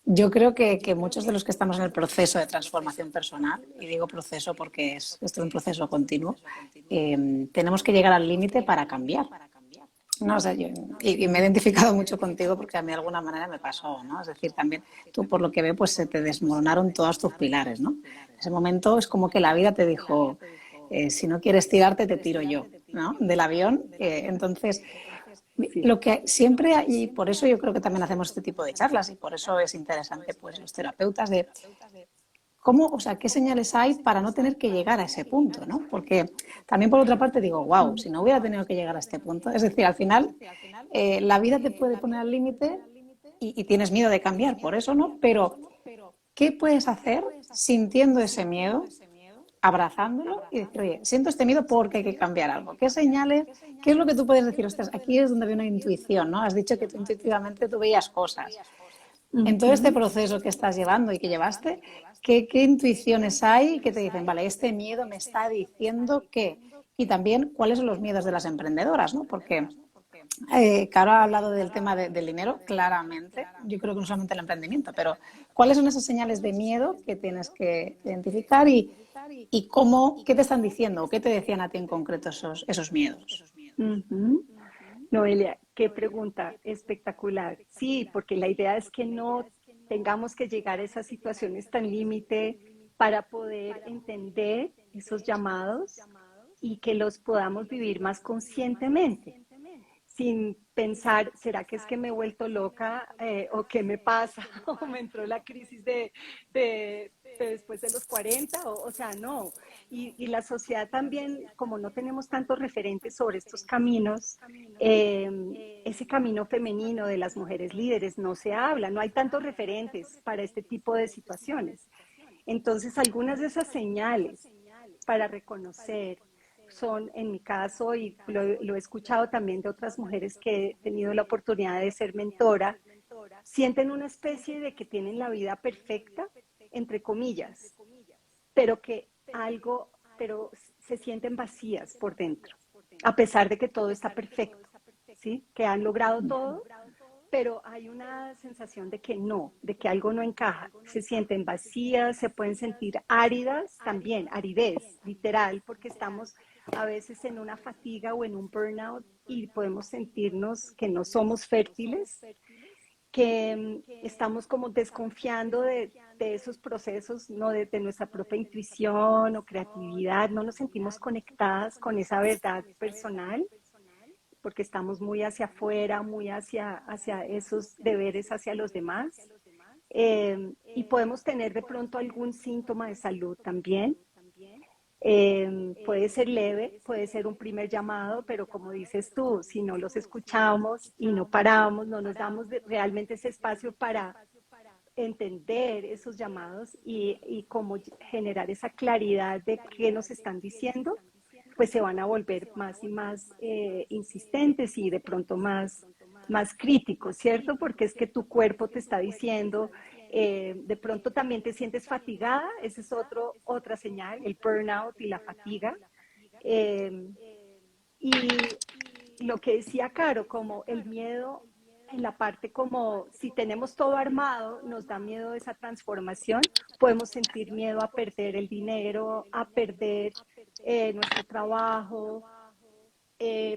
yo creo que muchos de los que estamos en el proceso de transformación personal, y digo proceso porque esto es un proceso continuo, tenemos que llegar al límite para cambiar. No, o sea, y me he identificado mucho contigo porque a mí de alguna manera me pasó, ¿no? Es decir, también tú por lo que veo pues se te desmoronaron todos tus pilares, ¿no? En ese momento es como que la vida te dijo, si no quieres tirarte, te tiro yo, ¿no? Del avión. Entonces, Sí. lo que siempre hay, y por eso yo creo que también hacemos este tipo de charlas y por eso es interesante pues los terapeutas de ¿cómo, o sea, qué señales hay para no tener que llegar a ese punto, ¿no? Porque también por otra parte digo, wow, si no hubiera tenido que llegar a este punto, es decir, al final la vida te puede poner al límite y tienes miedo de cambiar, por eso no, pero ¿qué puedes hacer sintiendo ese miedo, abrazándolo y decir, oye, siento este miedo porque hay que cambiar algo? ¿Qué señales, qué es lo que tú puedes decir? Ostras, aquí es donde había una intuición, ¿no? Has dicho que tú intuitivamente tú veías cosas. En todo este Ujú. proceso que estás llevando y que llevaste, ¿qué intuiciones hay que te dicen, vale, este miedo me está diciendo que? Y también, ¿cuáles son los miedos de las emprendedoras, ¿no? Porque, Caro ha hablado del tema del dinero, claramente. Yo creo que no solamente el emprendimiento, pero ¿cuáles son esas señales de miedo que tienes que identificar y cómo, qué te están diciendo o qué te decían a ti en concreto esos miedos? Ujú. Noelia, qué pregunta espectacular. Sí, porque la idea es que no tengamos que llegar a esas situaciones tan límite para poder entender esos llamados y que los podamos vivir más conscientemente, sin pensar, ¿será que es que me he vuelto loca o qué me pasa? ¿O me entró la crisis de después de los 40? O sea, no. Y la sociedad también, como no tenemos tantos referentes sobre estos caminos, ese camino femenino de las mujeres líderes no se habla, no hay tantos referentes para este tipo de situaciones. Entonces, algunas de esas señales para reconocer son, en mi caso, y lo he escuchado también de otras mujeres que he tenido la oportunidad de ser mentora, sienten una especie de que tienen la vida perfecta, entre comillas, pero que pero se sienten vacías por dentro, a pesar de que todo está perfecto, ¿sí? Que han logrado todo, pero hay una sensación de que no, de que algo no encaja. Se sienten vacías, se pueden sentir áridas también, aridez, literal, porque estamos a veces en una fatiga o en un burnout y podemos sentirnos que no somos fértiles, que estamos como desconfiando de esos procesos, ¿no? De nuestra propia intuición o creatividad, no nos sentimos conectadas con esa verdad personal porque estamos muy hacia afuera, muy hacia esos deberes hacia los demás. Y podemos tener de pronto algún síntoma de salud también. Puede ser leve, puede ser un primer llamado, pero como dices tú, si no los escuchamos y no paramos, no nos damos realmente ese espacio para entender esos llamados y cómo generar esa claridad de qué nos están diciendo, pues se van a volver más y más insistentes y de pronto más críticos, ¿cierto? Porque es que tu cuerpo te está diciendo, de pronto también te sientes fatigada, esa es otra señal, el burnout y la fatiga. Eh, y lo que decía Caro, como el miedo en la parte como si tenemos todo armado, nos da miedo esa transformación, podemos sentir miedo a perder el dinero, a perder nuestro trabajo,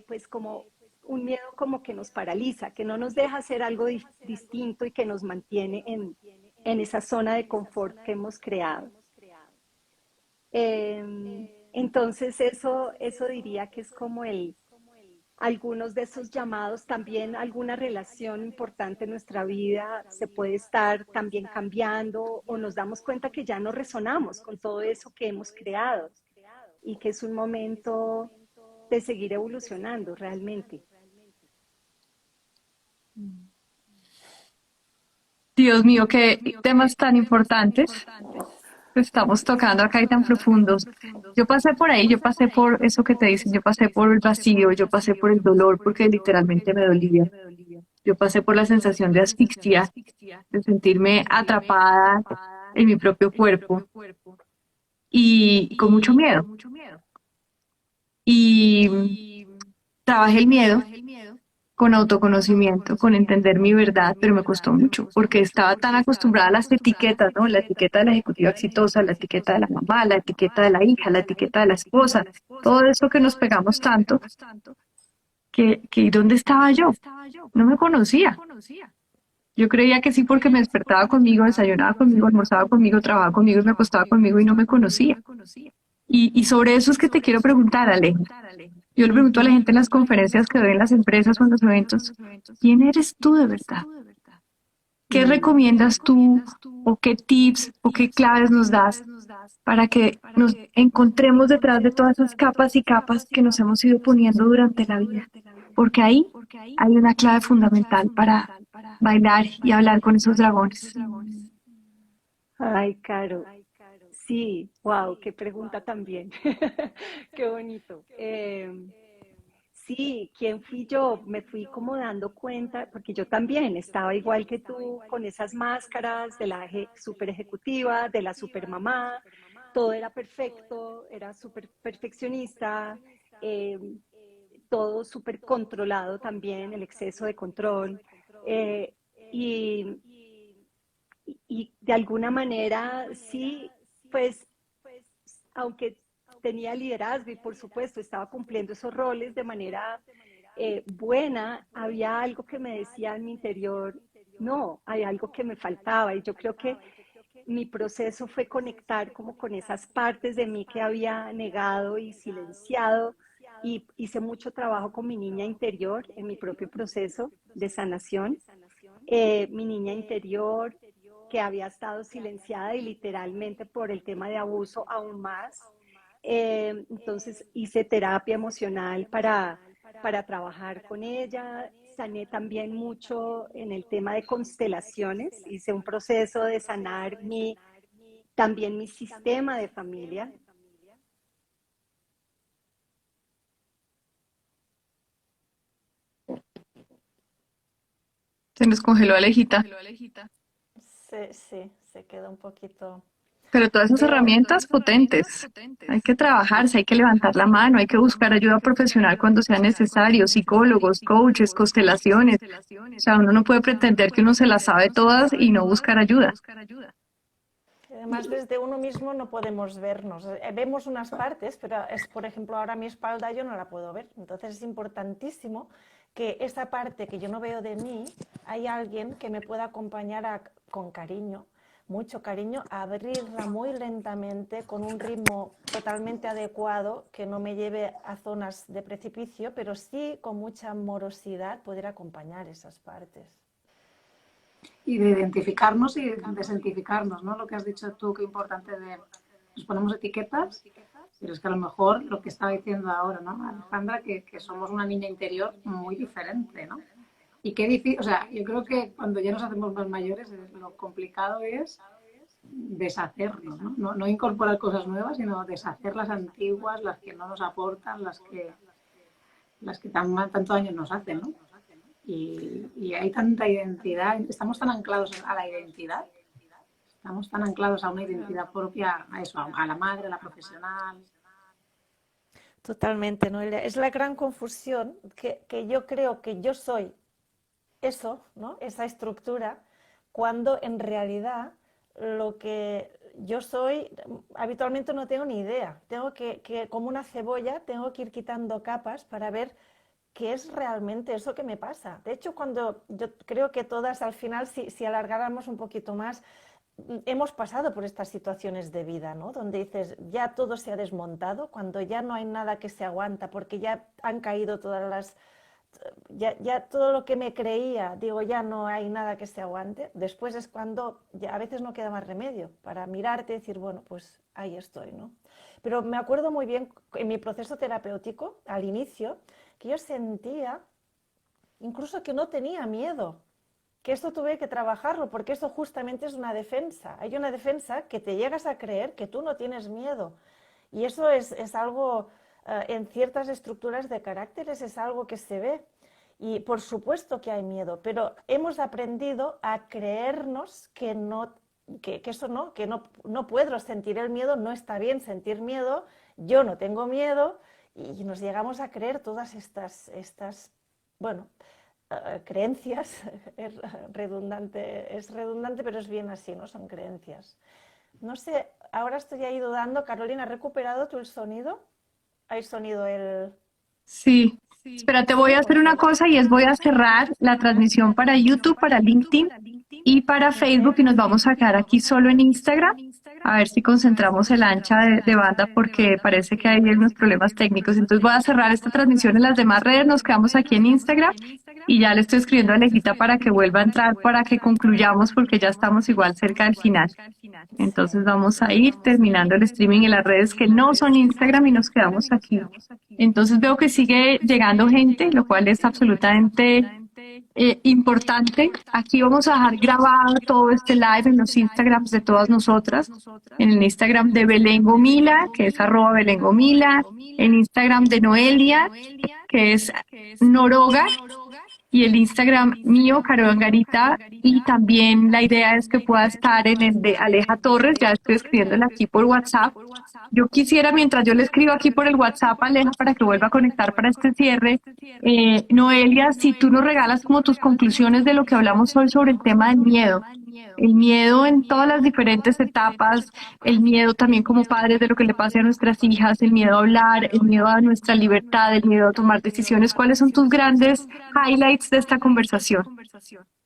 pues como un miedo como que nos paraliza, que no nos deja hacer algo distinto y que nos mantiene en esa zona de confort que hemos creado. Entonces eso diría que es como algunos de esos llamados, también alguna relación importante en nuestra vida se puede estar también cambiando o nos damos cuenta que ya no resonamos con todo eso que hemos creado y que es un momento de seguir evolucionando realmente. Dios mío, qué temas tan importantes que estamos tocando acá y tan profundos. Yo pasé por ahí, yo pasé por eso que te dicen, yo pasé por el vacío, yo pasé por el dolor porque literalmente me dolía. Yo pasé por la sensación de asfixia, de sentirme atrapada en mi propio cuerpo y con mucho miedo. Y trabajé el miedo con autoconocimiento, con entender mi verdad, pero me costó mucho porque estaba tan acostumbrada a las etiquetas, ¿no? La etiqueta de la ejecutiva exitosa, la etiqueta de la mamá, la etiqueta de la hija, la etiqueta de la esposa, todo eso que nos pegamos tanto, que ¿dónde estaba yo? No me conocía. Yo creía que sí porque me despertaba conmigo, desayunaba conmigo, almorzaba conmigo, trabajaba conmigo y me acostaba conmigo y no me conocía. Y sobre eso es que te quiero preguntar, Alejo. Yo le pregunto a la gente en las conferencias que doy en las empresas o en los eventos, ¿quién eres tú de verdad? ¿Qué recomiendas tú o qué tips o qué claves nos das para que nos encontremos detrás de todas esas capas y capas que nos hemos ido poniendo durante la vida? Porque ahí hay una clave fundamental para bailar y hablar con esos dragones. Ay, Caro, sí, wow, qué pregunta también. Qué bonito. Sí, ¿quién fui yo? Me fui como dando cuenta, porque yo también estaba igual que tú, con esas máscaras de la super ejecutiva, de la super mamá, todo era perfecto, era súper perfeccionista, eh, todo súper controlado también, el exceso de control. eh, y, y de alguna manera, sí, pues, aunque tenía liderazgo y por supuesto estaba cumpliendo esos roles de manera buena, había algo que me decía en mi interior, no, hay algo que me faltaba y yo creo que mi proceso fue conectar como con esas partes de mí que había negado y silenciado y hice mucho trabajo con mi niña interior en mi propio proceso de sanación. Mi niña interior que había estado silenciada y literalmente por el tema de abuso aún más. Entonces hice terapia emocional para trabajar con ella. Sané también mucho en el tema de constelaciones. Hice un proceso de sanar también mi sistema de familia. Se nos congeló Alejita. Sí, se quedó un poquito. Pero todas esas Pero herramientas potentes, hay que trabajarse, hay que levantar la mano, hay que buscar ayuda profesional cuando sea necesario, psicólogos, coaches, constelaciones. O sea, uno no puede pretender que uno se las sabe todas y no buscar ayuda. además desde uno mismo no podemos vernos. Vemos unas partes, pero es, por ejemplo, ahora mi espalda yo no la puedo ver. Entonces es importantísimo que esa parte que yo no veo de mí, hay alguien que me pueda acompañar con cariño, mucho cariño, a abrirla muy lentamente con un ritmo totalmente adecuado que no me lleve a zonas de precipicio, pero sí con mucha amorosidad poder acompañar esas partes. Y de identificarnos y de desentificarnos, ¿no? Lo que has dicho tú, qué importante de... Nos ponemos etiquetas, pero es que a lo mejor lo que estaba diciendo ahora, ¿no, Alejandra? Que somos una niña interior muy diferente, ¿no? Y qué difícil, o sea, yo creo que cuando ya nos hacemos más mayores, lo complicado es deshacernos, ¿no? No incorporar cosas nuevas, sino deshacer las antiguas, las que no nos aportan, las que tanto daño nos hacen, ¿no? Y hay tanta identidad, estamos tan anclados a la identidad, estamos tan anclados a una identidad propia, a eso, a la madre, a la profesional. Totalmente, Noelia. Es la gran confusión que yo creo que yo soy eso, ¿no? Esa estructura, cuando en realidad lo que yo soy habitualmente no tengo ni idea. Tengo que como una cebolla, tengo que ir quitando capas para ver qué es realmente eso que me pasa. De hecho, cuando yo creo que todas al final, si alargáramos un poquito más, hemos pasado por estas situaciones de vida, ¿no? Donde dices, ya todo se ha desmontado, cuando ya no hay nada que se aguanta, porque ya han caído todas las... Ya todo lo que me creía, digo, ya no hay nada que se aguante. Después es cuando ya a veces no queda más remedio para mirarte y decir, bueno, pues ahí estoy, ¿no? Pero me acuerdo muy bien en mi proceso terapéutico, al inicio, que yo sentía incluso que no tenía miedo, que esto tuve que trabajarlo, porque esto justamente es una defensa. Hay una defensa que te llegas a creer que tú no tienes miedo. Y eso es algo, en ciertas estructuras de caracteres, es algo que se ve. Y por supuesto que hay miedo, pero hemos aprendido a creernos que no, que eso no, que no puedo sentir el miedo, no está bien sentir miedo, yo no tengo miedo, y nos llegamos a creer todas estas bueno, creencias, es redundante, pero es bien así, ¿no? Son creencias. No sé, ahora estoy ahí dudando. Carolina, ¿has recuperado tú el sonido? ¿Hay sonido el...? Sí, espera, te voy Sí, a por hacer una favor. cosa y es voy a cerrar la transmisión para YouTube, para LinkedIn y para Facebook y nos vamos a quedar aquí solo en Instagram. A ver si concentramos el ancha de banda porque parece que hay unos problemas técnicos. Entonces voy a cerrar esta transmisión en las demás redes, nos quedamos aquí en Instagram y ya le estoy escribiendo a Alejita para que vuelva a entrar para que concluyamos porque ya estamos igual cerca del final. Entonces Sí. vamos a ir terminando el streaming en las redes que no son Instagram y nos quedamos aquí. Entonces veo que sigue llegando gente, lo cual es absolutamente importante. Aquí vamos a dejar grabado todo este live en los Instagrams de todas nosotras. En el Instagram de Belén Gomila, que es @Belén Gomila. En Instagram de Noelia, que es Noroga y el Instagram mío, Caro Angarita, y también la idea es que pueda estar en el de Aleja Torres, ya estoy escribiéndole aquí por WhatsApp. Yo quisiera, mientras yo le escribo aquí por el WhatsApp a Aleja para que vuelva a conectar para este cierre, Noelia, si tú nos regalas como tus conclusiones de lo que hablamos hoy sobre el tema del miedo. El miedo en todas las diferentes etapas, el miedo también como padres de lo que le pase a nuestras hijas, el miedo a hablar, el miedo a nuestra libertad, el miedo a tomar decisiones. ¿Cuáles son tus grandes highlights de esta conversación?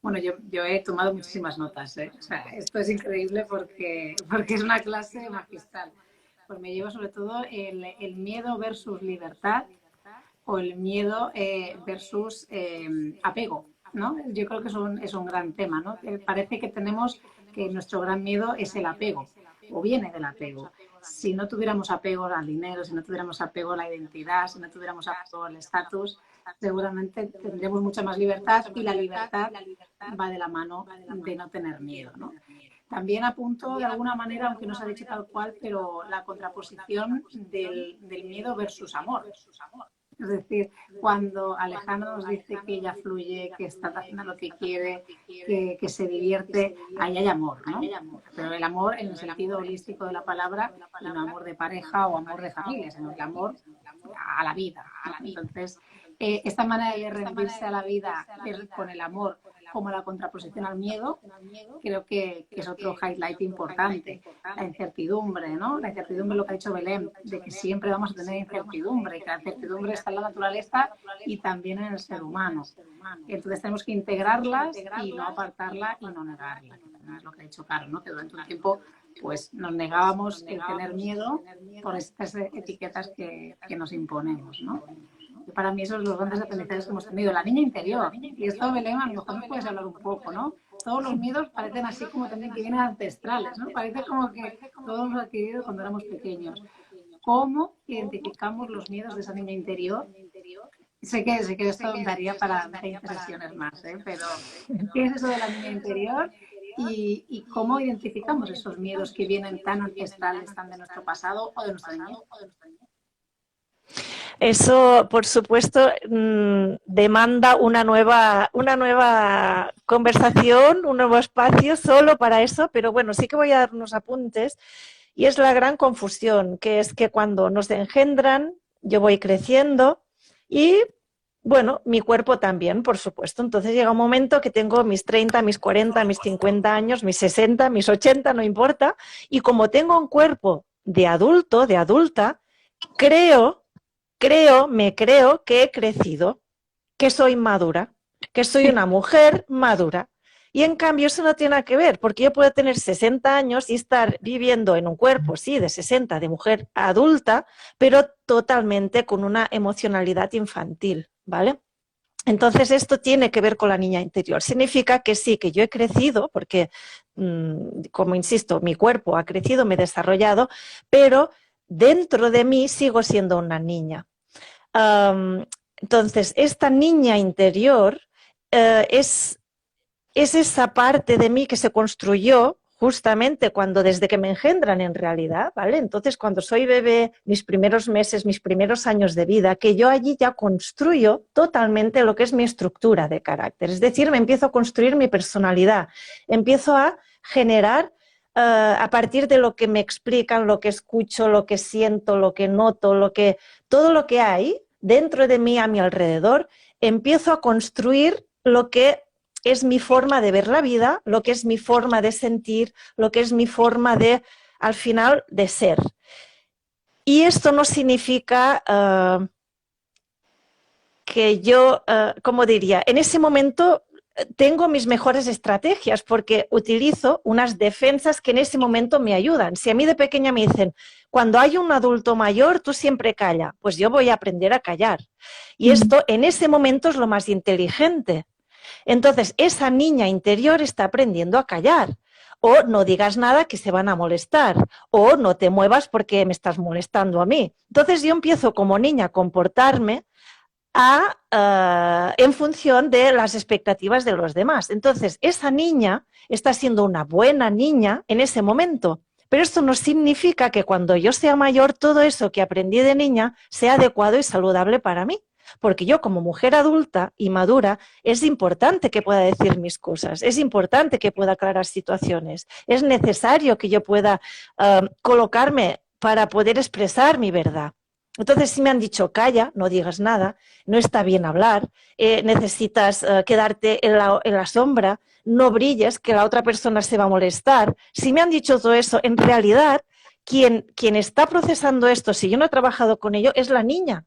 Bueno, yo he tomado muchísimas notas, ¿eh? O sea, esto es increíble porque es una clase magistral. Pues me llevo sobre todo el miedo versus libertad o el miedo versus apego, ¿no? Yo creo que es un gran tema, ¿no? Parece que tenemos que nuestro gran miedo es el apego o viene del apego. Si no tuviéramos apego al dinero, si no tuviéramos apego a la identidad, si no tuviéramos apego al estatus, seguramente tendremos mucha más libertad y la libertad va de la mano de no tener miedo, ¿no? También apunto de alguna manera, aunque no se ha dicho tal cual, pero la contraposición del miedo versus amor. Es decir, cuando Alejandra nos dice que ella fluye, que está haciendo lo que quiere, que se divierte, ahí hay amor, ¿no? Pero el amor en el sentido holístico de la palabra, y no amor de pareja o amor de familia, sino el amor a la vida. Entonces, esta manera de rendirse a la vida con el amor como la contraposición al miedo, creo que es otro highlight importante. La incertidumbre, ¿no? La incertidumbre, lo que ha dicho Belén, de que siempre vamos a tener incertidumbre, que la incertidumbre está en la naturaleza y también en el ser humano. Entonces tenemos que integrarlas y no apartarla y no negarla. Es lo que ha dicho Caro, ¿no? Que durante un tiempo pues nos negábamos el tener miedo por estas etiquetas que nos imponemos, ¿no? Para mí esos son los grandes aprendizajes que hemos tenido. La niña interior, y esto, Belén, a lo mejor me puedes hablar un poco, ¿no? todos los miedos parecen así como también que vienen ancestrales, ¿no? Parece como que todos los hemos adquirido cuando éramos pequeños. ¿Cómo identificamos los miedos de esa niña interior? Sé que esto daría para 20 sesiones más, ¿eh? Pero ¿qué es eso de la niña interior? Y cómo identificamos esos miedos que vienen tan ancestrales, tan de nuestro pasado o de nuestra niñez. Eso, por supuesto, demanda una nueva conversación, un nuevo espacio solo para eso, pero bueno, sí que voy a dar unos apuntes. Y es la gran confusión, que es que cuando nos engendran, yo voy creciendo y, bueno, mi cuerpo también, por supuesto. Entonces llega un momento que tengo mis 30, mis 40, mis 50 años, mis 60, mis 80, no importa. Y como tengo un cuerpo de adulto, de adulta, me creo que he crecido, que soy madura, que soy una mujer madura. Y en cambio eso no tiene nada que ver, porque yo puedo tener 60 años y estar viviendo en un cuerpo, sí, de 60, de mujer adulta, pero totalmente con una emocionalidad infantil, ¿vale? Entonces esto tiene que ver con la niña interior. Significa que sí, que yo he crecido, porque, como insisto, mi cuerpo ha crecido, me he desarrollado, pero dentro de mí sigo siendo una niña. Entonces, esta niña interior es esa parte de mí que se construyó justamente desde que me engendran en realidad, ¿vale? Entonces, cuando soy bebé, mis primeros meses, mis primeros años de vida, que yo allí ya construyo totalmente lo que es mi estructura de carácter. Es decir, me empiezo a construir mi personalidad, empiezo a generar a partir de lo que me explican, lo que escucho, lo que siento, lo que noto, todo lo que hay dentro de mí, a mi alrededor, empiezo a construir lo que es mi forma de ver la vida, lo que es mi forma de sentir, lo que es mi forma de, al final, de ser. Y esto no significa que yo, como diría, en ese momento tengo mis mejores estrategias porque utilizo unas defensas que en ese momento me ayudan. Si a mí de pequeña me dicen, cuando hay un adulto mayor, tú siempre calla, pues yo voy a aprender a callar. Y esto en ese momento es lo más inteligente. Entonces, esa niña interior está aprendiendo a callar. O no digas nada que se van a molestar. O no te muevas porque me estás molestando a mí. Entonces, yo empiezo como niña a comportarme en función de las expectativas de los demás. Entonces, esa niña está siendo una buena niña en ese momento. Pero esto no significa que cuando yo sea mayor, todo eso que aprendí de niña sea adecuado y saludable para mí. Porque yo como mujer adulta y madura es importante que pueda decir mis cosas, es importante que pueda aclarar situaciones, es necesario que yo pueda colocarme para poder expresar mi verdad. Entonces, si me han dicho, calla, no digas nada, no está bien hablar, necesitas quedarte en la sombra, no brilles, que la otra persona se va a molestar. Si me han dicho todo eso, en realidad, quien está procesando esto, si yo no he trabajado con ello, es la niña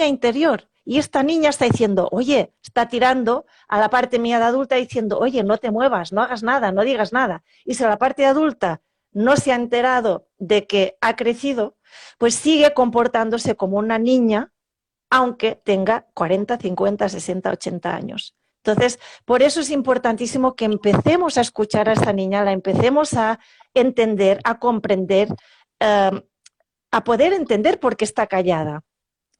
interior. Y esta niña está diciendo, oye, está tirando a la parte mía de adulta diciendo, oye, no te muevas, no hagas nada, no digas nada. Y si la parte de adulta no se ha enterado de que ha crecido, pues sigue comportándose como una niña, aunque tenga 40, 50, 60, 80 años. Entonces, por eso es importantísimo que empecemos a escuchar a esa niña, la empecemos a entender, a comprender, a poder entender por qué está callada.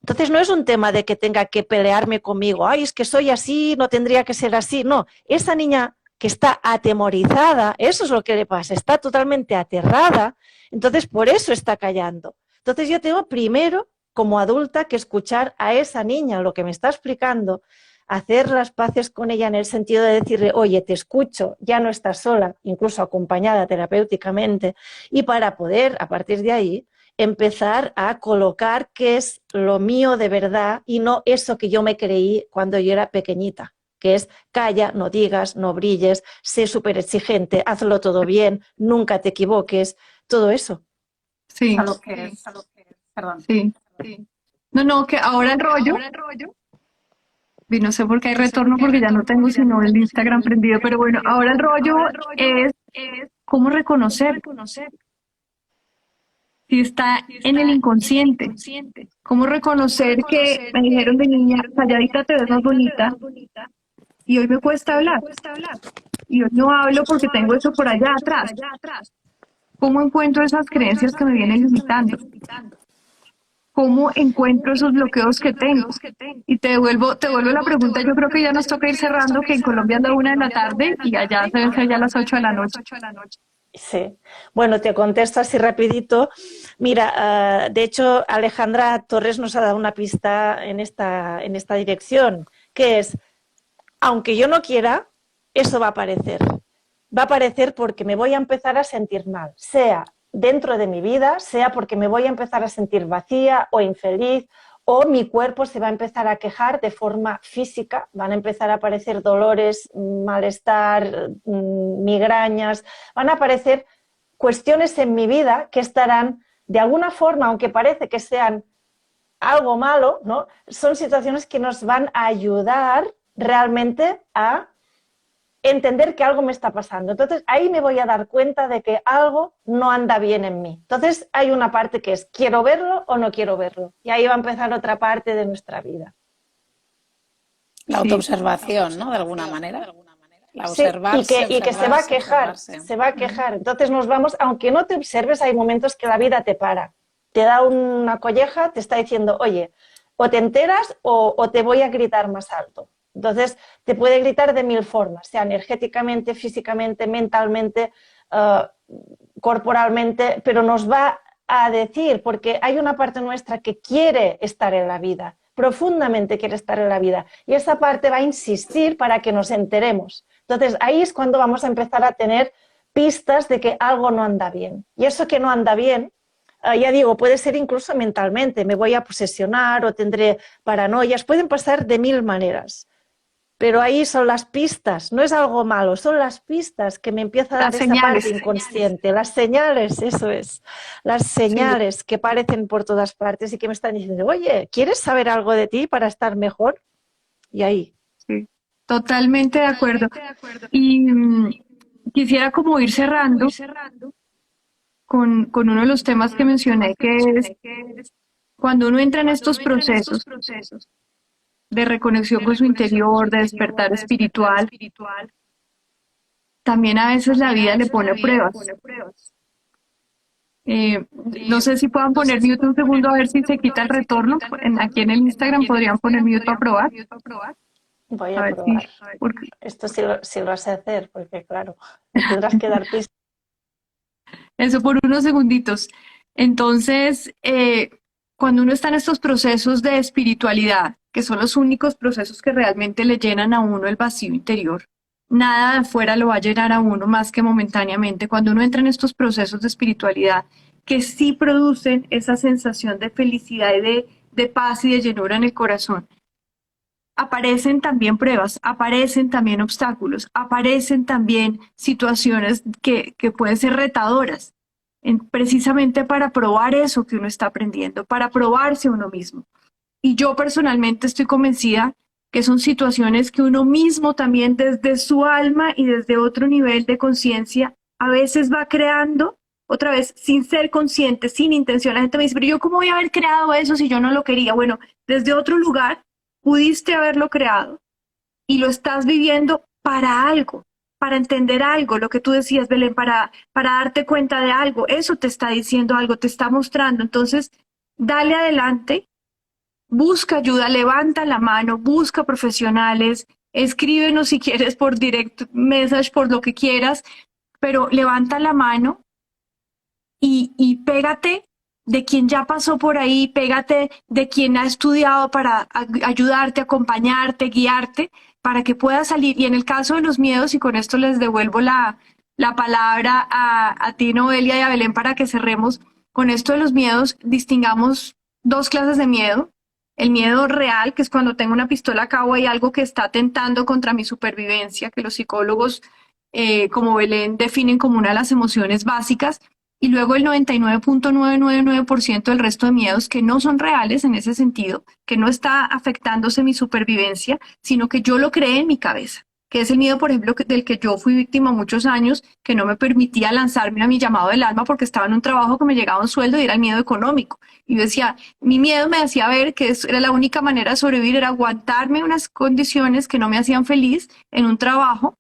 Entonces no es un tema de que tenga que pelearme conmigo, ay, es que soy así, no tendría que ser así. No, esa niña que está atemorizada, eso es lo que le pasa, está totalmente aterrada, entonces por eso está callando. Entonces yo tengo primero, como adulta, que escuchar a esa niña, lo que me está explicando, hacer las paces con ella en el sentido de decirle, oye, te escucho, ya no estás sola, incluso acompañada terapéuticamente, y para poder, a partir de ahí, empezar a colocar qué es lo mío de verdad y no eso que yo me creí cuando yo era pequeñita, que es calla, no digas, no brilles, sé súper exigente, hazlo todo bien, nunca te equivoques, todo eso. Sí, A lo que es, perdón. sí. No, que ahora el rollo, y no sé por qué hay retorno porque ya no tengo sino el Instagram prendido, pero bueno, ahora el rollo es cómo reconocer si está en el inconsciente, cómo reconocer que me dijeron de niña, calladita te ves más bonita y hoy me cuesta hablar. y hoy no hablo porque tengo eso por allá atrás. ¿Cómo encuentro esas creencias que me vienen limitando? ¿Cómo encuentro esos bloqueos que tengo? Y te vuelvo la pregunta, yo creo que ya nos toca ir cerrando, que en Colombia es la 1 de la tarde y allá se ven ya las 8 de la noche. Sí, bueno, te contesto así rapidito. Mira, de hecho, Alejandra Torres nos ha dado una pista en esta dirección, que es, aunque yo no quiera, eso va a aparecer. Va a aparecer porque me voy a empezar a sentir mal, sea dentro de mi vida, sea porque me voy a empezar a sentir vacía o infeliz, o mi cuerpo se va a empezar a quejar de forma física, van a empezar a aparecer dolores, malestar, migrañas, van a aparecer cuestiones en mi vida que estarán, de alguna forma, aunque parece que sean algo malo, ¿no? Son situaciones que nos van a ayudar realmente a entender que algo me está pasando. Entonces, ahí me voy a dar cuenta de que algo no anda bien en mí. Entonces, hay una parte que es, ¿quiero verlo o no quiero verlo? Y ahí va a empezar otra parte de nuestra vida. La autoobservación, ¿no? De alguna manera. La Sí, observarse, y que se va a quejar, observarse. se va a quejar. Entonces nos vamos, aunque no te observes, hay momentos que la vida te para. Te da una colleja, te está diciendo, oye, o te enteras o te voy a gritar más alto. Entonces, te puede gritar de 1000 formas, sea energéticamente, físicamente, mentalmente, corporalmente, pero nos va a decir, porque hay una parte nuestra que quiere estar en la vida, profundamente quiere estar en la vida, y esa parte va a insistir para que nos enteremos. Entonces, ahí es cuando vamos a empezar a tener pistas de que algo no anda bien. Y eso que no anda bien, ya digo, puede ser incluso mentalmente, me voy a posesionar o tendré paranoias, pueden pasar de 1000 maneras. Pero ahí son las pistas, no es algo malo, son las pistas que me empieza a dar esa parte inconsciente, las señales, eso es, las señales que aparecen por todas partes y que me están diciendo, oye, ¿quieres saber algo de ti para estar mejor? Y ahí. Sí, totalmente de acuerdo. Y quisiera como ir cerrando con uno de los temas que mencioné, que es cuando uno entra en estos procesos de reconexión con su interior, de despertar espiritual, también a veces la vida le pone pruebas. No sé si puedan poner mute un segundo a ver si se quita el retorno. Aquí en el Instagram podrían poner mute para probar. Voy a ver probar. porque Esto sí lo sé hacer, porque claro, tendrás que dar pistas. eso por unos segunditos. Entonces, cuando uno está en estos procesos de espiritualidad, que son los únicos procesos que realmente le llenan a uno el vacío interior, nada de afuera lo va a llenar a uno más que momentáneamente. Cuando uno entra en estos procesos de espiritualidad, que sí producen esa sensación de felicidad y de paz y de llenura en el corazón, aparecen también pruebas, aparecen también obstáculos, aparecen también situaciones que pueden ser retadoras, precisamente para probar eso que uno está aprendiendo, para probarse a uno mismo. Y yo personalmente estoy convencida que son situaciones que uno mismo también desde su alma y desde otro nivel de conciencia a veces va creando, otra vez, sin ser consciente, sin intención. La gente me dice, pero yo cómo voy a haber creado eso si yo no lo quería. Bueno, desde otro lugar pudiste haberlo creado y lo estás viviendo para algo, para entender algo, lo que tú decías, Belén, para darte cuenta de algo. Eso te está diciendo algo, te está mostrando. Entonces, dale adelante. Busca ayuda, levanta la mano, busca profesionales, escríbenos si quieres por direct message, por lo que quieras, pero levanta la mano y pégate de quien ya pasó por ahí, pégate de quien ha estudiado para ayudarte, acompañarte, guiarte, para que puedas salir. Y en el caso de los miedos, y con esto les devuelvo la palabra a ti, Noelia, y a Belén, para que cerremos, con esto de los miedos, distingamos 2 clases de miedo. El miedo real, que es cuando tengo una pistola a cabo y algo que está atentando contra mi supervivencia, que los psicólogos como Belén definen como una de las emociones básicas, y luego el 99.999% del resto de miedos que no son reales en ese sentido, que no está afectándose mi supervivencia, sino que yo lo creé en mi cabeza, que es el miedo, por ejemplo, del que yo fui víctima muchos años, que no me permitía lanzarme a mi llamado del alma porque estaba en un trabajo que me llegaba un sueldo y era el miedo económico. Y yo decía, mi miedo me hacía ver que era la única manera de sobrevivir, era aguantarme unas condiciones que no me hacían feliz en un trabajo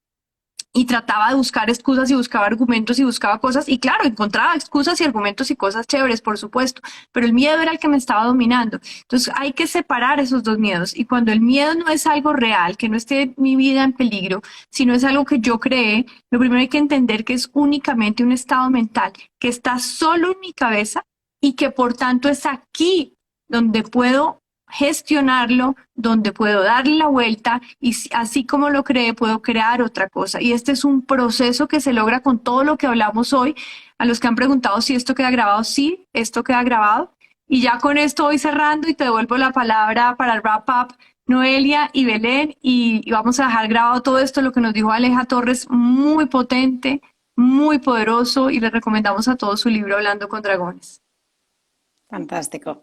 y trataba de buscar excusas y buscaba argumentos y buscaba cosas y claro, encontraba excusas y argumentos y cosas chéveres, por supuesto, pero el miedo era el que me estaba dominando. Entonces hay que separar esos dos miedos y cuando el miedo no es algo real, que no esté mi vida en peligro, sino es algo que yo creé, lo primero hay que entender que es únicamente un estado mental que está solo en mi cabeza y que por tanto es aquí donde puedo gestionarlo, donde puedo darle la vuelta y así como lo creé, puedo crear otra cosa. Y este es un proceso que se logra con todo lo que hablamos hoy. A los que han preguntado si esto queda grabado, sí, esto queda grabado. Y ya con esto voy cerrando y te devuelvo la palabra para el wrap up, Noelia y Belén, y vamos a dejar grabado todo esto, lo que nos dijo Aleja Torres, muy potente, muy poderoso, y les recomendamos a todos su libro Hablando con Dragones. Fantástico.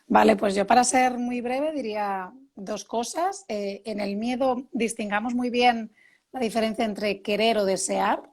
Vale, pues yo para ser muy breve diría dos cosas. En el miedo distingamos muy bien la diferencia entre querer o desear.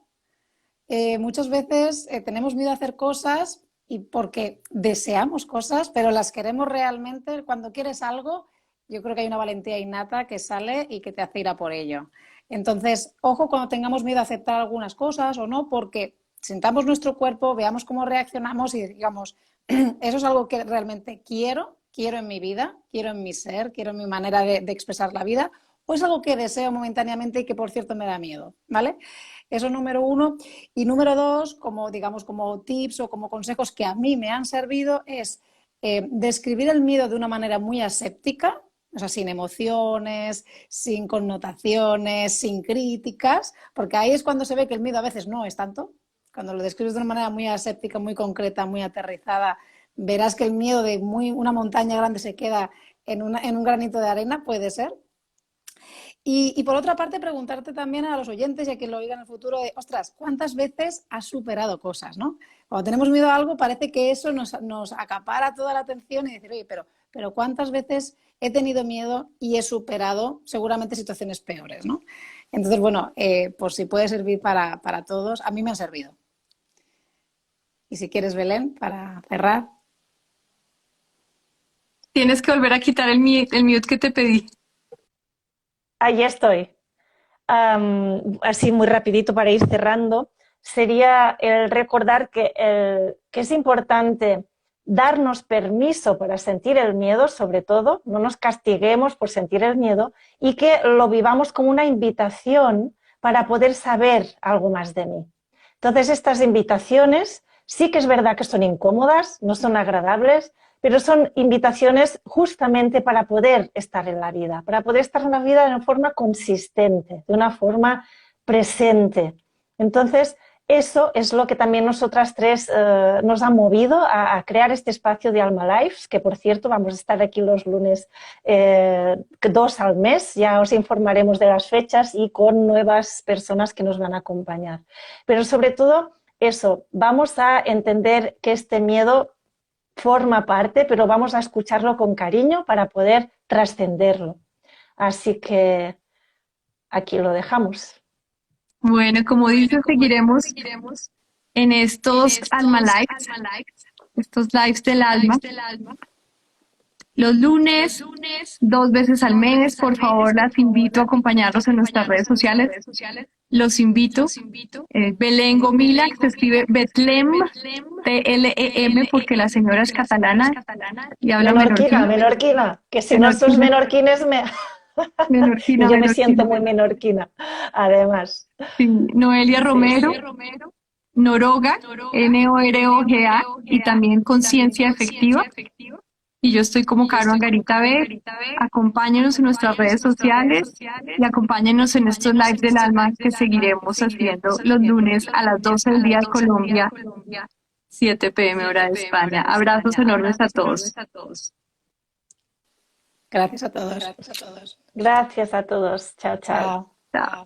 Muchas veces tenemos miedo a hacer cosas y porque deseamos cosas, pero las queremos realmente. Cuando quieres algo, yo creo que hay una valentía innata que sale y que te hace ir a por ello. Entonces, ojo cuando tengamos miedo a aceptar algunas cosas o no, porque sentamos nuestro cuerpo, veamos cómo reaccionamos y digamos, eso es algo que realmente quiero en mi vida, quiero en mi ser, quiero en mi manera de expresar la vida, o es algo que deseo momentáneamente y que, por cierto, me da miedo, ¿vale? Eso número uno. Y número dos, como digamos, como tips o como consejos que a mí me han servido, es describir el miedo de una manera muy aséptica, o sea, sin emociones, sin connotaciones, sin críticas, porque ahí es cuando se ve que el miedo a veces no es tanto. Cuando lo describes de una manera muy aséptica, muy concreta, muy aterrizada, verás que el miedo de una montaña grande se queda en un granito de arena, puede ser. Y por otra parte, preguntarte también a los oyentes y a quien lo oiga en el futuro, de, ostras, ¿cuántas veces has superado cosas, ¿no? Cuando tenemos miedo a algo, parece que eso nos acapara toda la atención y decir, oye, pero ¿cuántas veces he tenido miedo y he superado seguramente situaciones peores, ¿no? Entonces, bueno, por si puede servir para todos, a mí me ha servido. Y si quieres, Belén, para cerrar. Tienes que volver a quitar el mute que te pedí. Ahí estoy. Así muy rapidito para ir cerrando, sería el recordar que es importante darnos permiso para sentir el miedo, sobre todo, no nos castiguemos por sentir el miedo y que lo vivamos como una invitación para poder saber algo más de mí. Entonces, estas invitaciones sí que es verdad que son incómodas, no son agradables, pero son invitaciones justamente para poder estar en la vida, para poder estar en la vida de una forma consistente, de una forma presente. Entonces, eso es lo que también nosotras tres nos ha movido a crear este espacio de Alma Lives, que por cierto vamos a estar aquí los lunes 2 al mes, ya os informaremos de las fechas y con nuevas personas que nos van a acompañar. Pero sobre todo eso, vamos a entender que este miedo forma parte, pero vamos a escucharlo con cariño para poder trascenderlo. Así que aquí lo dejamos. Bueno, como dices, seguiremos en estos Alma Lives, estos lives del alma. Los lunes, 2 veces al mes, por favor, las invito a acompañarnos en nuestras redes sociales. Los invito. Belén Gomila, que se escribe Betlem, P-L-E-M, porque la señora es catalana y habla menorquín. Menorquina, que si no sos menorquines Menorquina, yo me siento muy menorquina, además. Sí. Noelia Romero, Noroga, N-O-R-O-G-A, y también Conciencia Efectiva. Y yo estoy como Caro Angarita B. Acompáñenos en nuestras redes sociales y acompáñenos en estos lives del alma que seguiremos haciendo los lunes a las 12 del día de Colombia, 7 p.m. hora de España. Abrazos enormes a todos. Gracias a todos. Gracias a todos. Chao, chao. Chao. Chao.